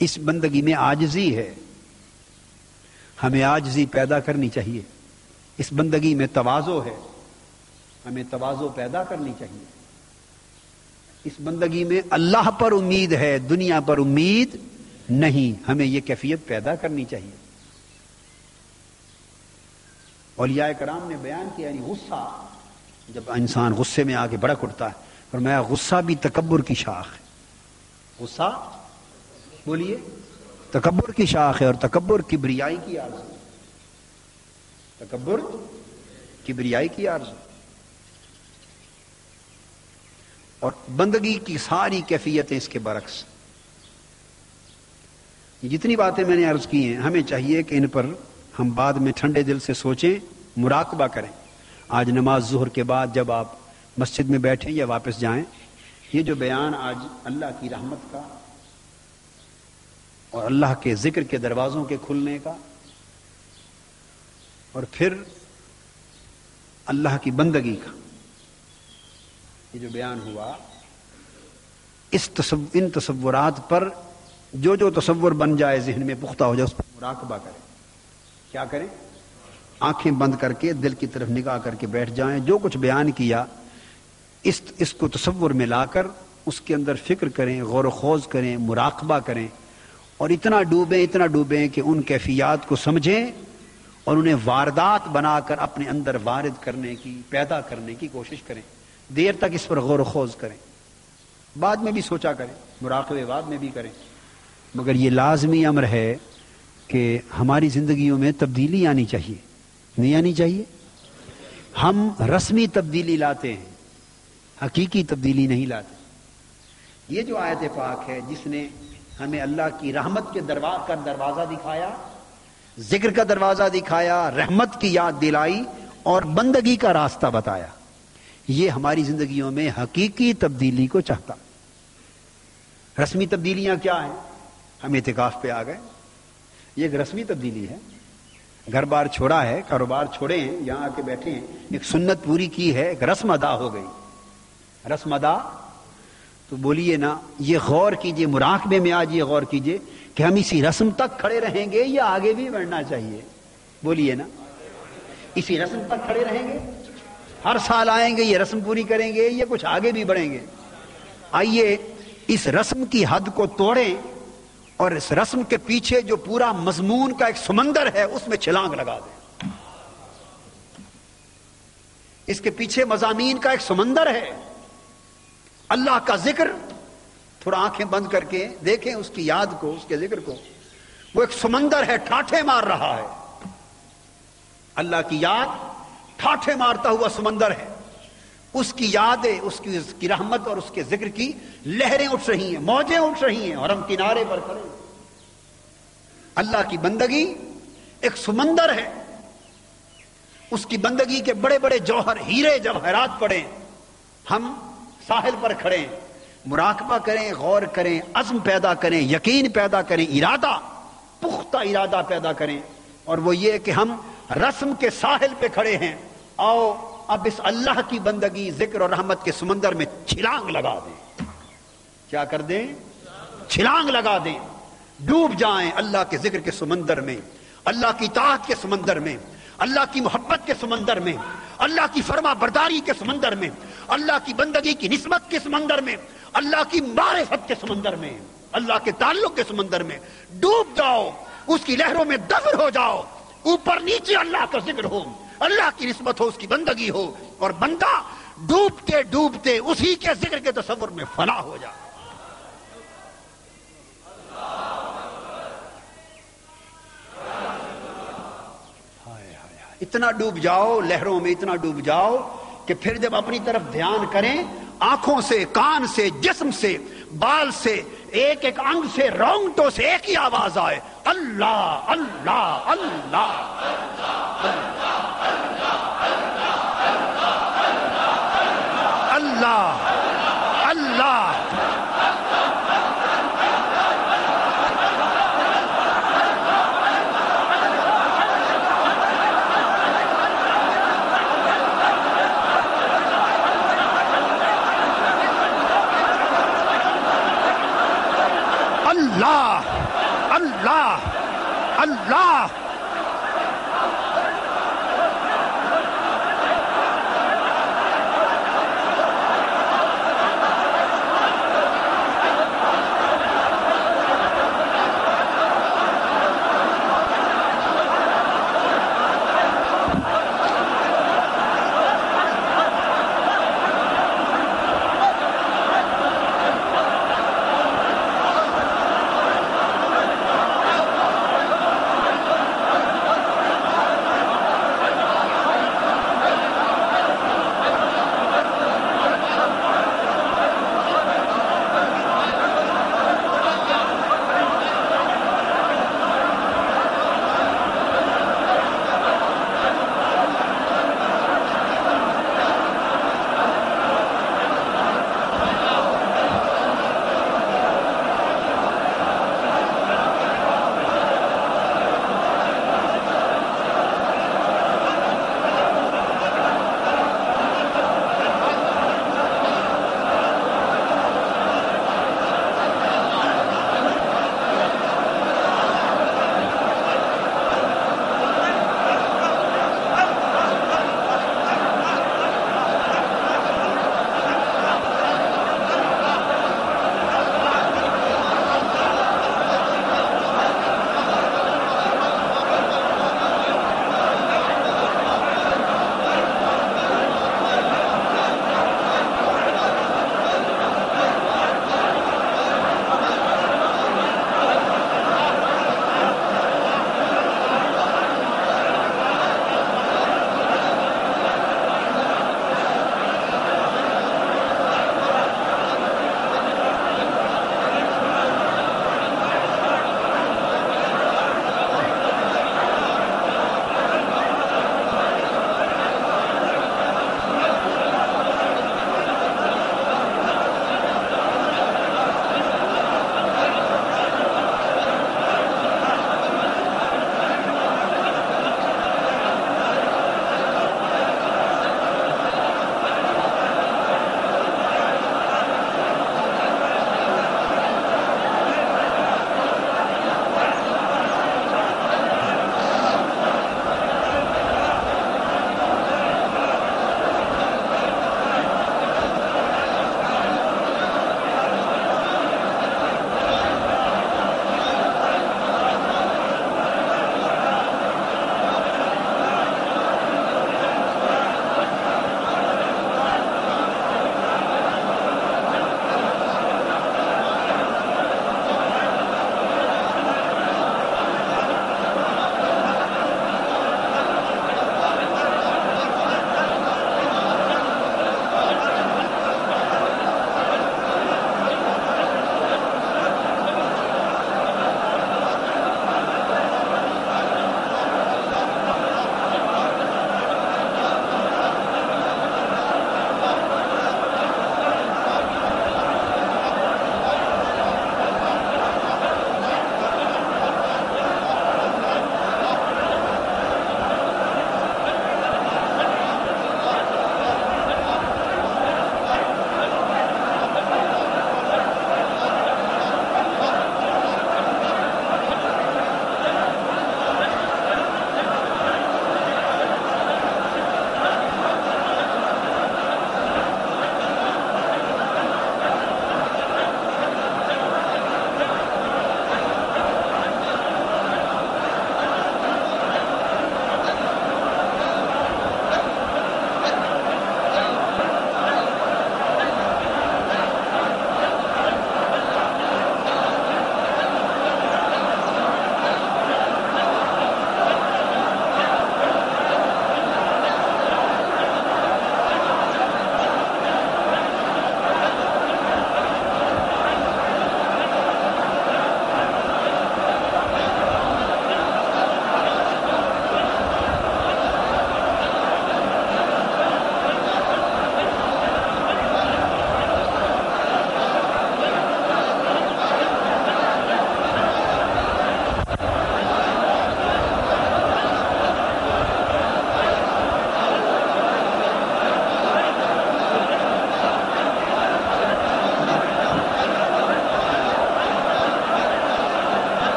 اس بندگی میں عاجزی ہے، ہمیں عاجزی پیدا کرنی چاہیے. اس بندگی میں تواضع ہے، ہمیں تواضع پیدا کرنی چاہیے. اس بندگی میں اللہ پر امید ہے، دنیا پر امید نہیں، ہمیں یہ کیفیت پیدا کرنی چاہیے. اولیاء کرام نے بیان کیا، یعنی غصہ، جب انسان غصے میں آ کے بڑک اٹھتا ہے، فرمایا غصہ بھی تکبر کی شاخ ہے. غصہ بولیے تکبر کی شاخ ہے، اور تکبر کبریائی کی آرزو. تکبر کبریائی کی آرزو. اور بندگی کی ساری کیفیتیں اس کے برعکس. جتنی باتیں میں نے عرض کی ہیں، ہمیں چاہیے کہ ان پر ہم بعد میں ٹھنڈے دل سے سوچیں، مراقبہ کریں. آج نماز ظہر کے بعد جب آپ مسجد میں بیٹھیں یا واپس جائیں، یہ جو بیان آج اللہ کی رحمت کا اور اللہ کے ذکر کے دروازوں کے کھلنے کا، اور پھر اللہ کی بندگی کا یہ جو بیان ہوا، ان تصورات پر جو تصور بن جائے ذہن میں پختہ ہو جائے، اس پر مراقبہ کریں. کیا کریں؟ آنکھیں بند کر کے دل کی طرف نگاہ کر کے بیٹھ جائیں. جو کچھ بیان کیا اس کو تصور میں لا کر اس کے اندر فکر کریں، غور و خوض کریں، مراقبہ کریں، اور اتنا ڈوبیں کہ ان کیفیات کو سمجھیں اور انہیں واردات بنا کر اپنے اندر وارد کرنے کی، پیدا کرنے کی کوشش کریں. دیر تک اس پر غور و خوض کریں، بعد میں بھی سوچا کریں، مراقبے بعد میں بھی کریں. مگر یہ لازمی امر ہے کہ ہماری زندگیوں میں تبدیلی آنی چاہیے. نہیں آنی چاہیے؟ ہم رسمی تبدیلی لاتے ہیں، حقیقی تبدیلی نہیں لاتے. یہ جو آیت پاک ہے جس نے ہمیں اللہ کی رحمت کے دروازہ دکھایا، ذکر کا دروازہ دکھایا، رحمت کی یاد دلائی اور بندگی کا راستہ بتایا، یہ ہماری زندگیوں میں حقیقی تبدیلی کو چاہتا. رسمی تبدیلیاں کیا ہیں؟ ہم اعتکاف پہ آ گئے، یہ ایک رسمی تبدیلی ہے. گھر بار چھوڑا ہے، کاروبار چھوڑے ہیں، یہاں آ کے بیٹھے ہیں، ایک سنت پوری کی ہے، ایک رسم ادا ہو گئی. رسم ادا تو بولیے نا، یہ غور کیجئے، مراقبے میں آج یہ غور کیجئے کہ ہم اسی رسم تک کھڑے رہیں گے یا آگے بھی بڑھنا چاہیے. بولیے نا، اسی رسم تک کھڑے رہیں گے، ہر سال آئیں گے یہ رسم پوری کریں گے، یا کچھ آگے بھی بڑھیں گے؟ آئیے اس رسم کی حد کو توڑیں اور اس رسم کے پیچھے جو پورا مضمون کا ایک سمندر ہے اس میں چھلانگ لگا دیں. اس کے پیچھے مضامین کا ایک سمندر ہے، اللہ کا ذکر. تھوڑا آنکھیں بند کر کے دیکھیں اس کی یاد کو، اس کے ذکر کو. وہ ایک سمندر ہے، ٹھاٹھے مار رہا ہے. اللہ کی یاد ٹھاٹھے مارتا ہوا سمندر ہے. اس کی یادیں، اس کی رحمت اور اس کے ذکر کی لہریں اٹھ رہی ہیں، موجیں اٹھ رہی ہیں، اور ہم کنارے پر کھڑے ہیں. اللہ کی بندگی ایک سمندر ہے، اس کی بندگی کے بڑے بڑے جوہر، ہیرے جواہرات پڑے، ہم ساحل پر کھڑے ہیں. مراقبہ کریں، غور کریں، عزم پیدا کریں، یقین پیدا کریں، ارادہ، پختہ ارادہ پیدا کریں. اور وہ یہ کہ ہم رسم کے ساحل پہ کھڑے ہیں. آؤ اب اس اللہ کی بندگی ذکر اور رحمت کے سمندر میں چھلانگ لگا دیں. کیا کر دیں؟ چھلانگ لگا دیں، ڈوب جائیں اللہ کے ذکر کے سمندر میں، اللہ کی اطاعت کے سمندر میں، اللہ کی محبت کے سمندر میں، اللہ کی فرما برداری کے سمندر میں، اللہ کی بندگی کی نسبت کے سمندر میں، اللہ کی معرفت کے سمندر میں، اللہ کے تعلق کے سمندر میں ڈوب جاؤ، اس کی لہروں میں دفن ہو جاؤ. اوپر نیچے اللہ کا ذکر ہو، اللہ کی نسبت ہو، اس کی بندگی ہو، اور بندہ ڈوبتے ڈوبتے اسی کے ذکر کے تصور میں فنا ہو جائے. اتنا ڈوب جاؤ لہروں میں، اتنا ڈوب جاؤ کہ پھر جب اپنی طرف دھیان کریں، آنکھوں سے، کان سے، جسم سے، بال سے، ایک ایک انگ سے، رونگٹوں سے ایک ہی آواز آئے، اللہ اللہ اللہ اللہ اللہ. اللہ اللہ اللہ.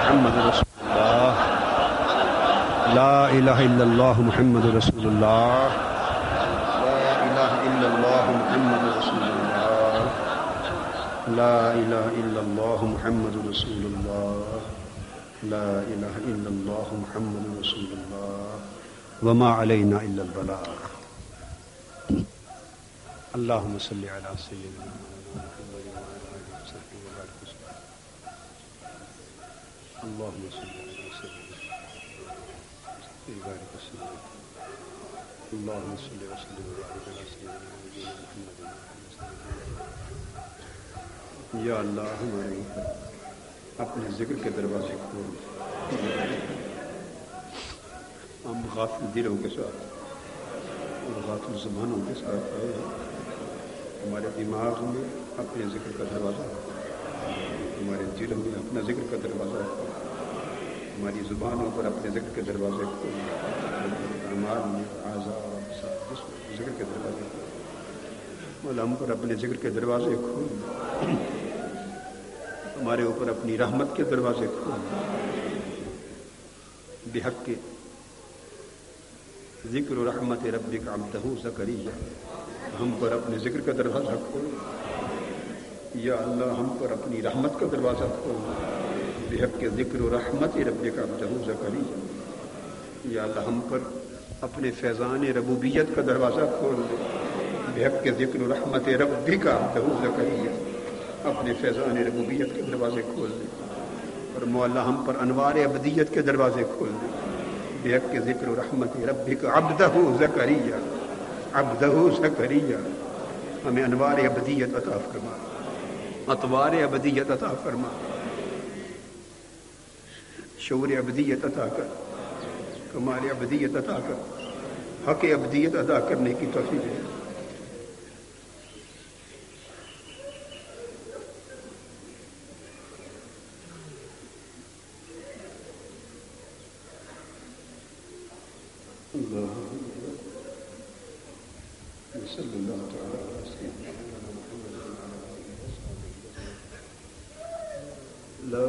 محمد رسول اللہ لا الہ الا اللہ محمد رسول اللہ لا الہ الا اللہ محمد رسول اللہ لا الہ الا اللہ محمد رسول اللہ لا الہ الا اللہ محمد رسول اللہ وما علینا الا البلاغ اللہم صلی علی سیدنا محمد وعلی آلہ وصحبہ وبارک وسلم اللہم صلی علی سیدنا وبارک وسلم اللہم صلی وسلم وبارک علی سیدنا محمد یا اللہ ہمارے اپنے ذکر کے دروازے کھول ہم غافل دلوں کے ساتھ اور غافل زبانوں کے ساتھ آئے ہمارے دماغ میں اپنے ذکر کا دروازہ ہمارے دلوں میں اپنا ذکر کا دروازہ ہماری زبانوں پر اپنے ذکر کے دروازے اعمال میں اعضاء ذکر کے دروازے مولا ہم پر اپنے ذکر کے دروازے کھول ہمارے اوپر اپنی رحمت کے دروازے کھول بحق کے ذکر و رحمت ربک عبدہ زکریا ہم پر اپنے ذکر کا دروازہ کھول یا اللہ ہم پر اپنی رحمت کا دروازہ کھول بحق کے ذکر و رحمت ربک عبدہ زکریا یا اللہ ہم پر اپنے فیضان ربوبیت کا دروازہ کھول بحق کے ذکر و رحمت ربک عبدہ زکریا اپنے فیضان ربوبیت کے دروازے کھول دے اور مولا ہم پر انوار ابدیت کے دروازے کھول دے بحق کے ذکر و رحمت ربک عبدہ زکریا عبدہ زکریا ہمیں انوار ابدیت عطا فرما اطوار ابدیت عطا فرما شعور ابدیت عطا کر کمال ابدیت عطا کر حق ابدیت ادا کرنے کی توفیق دے صلی اللہ تعالی علیہ وسلم لا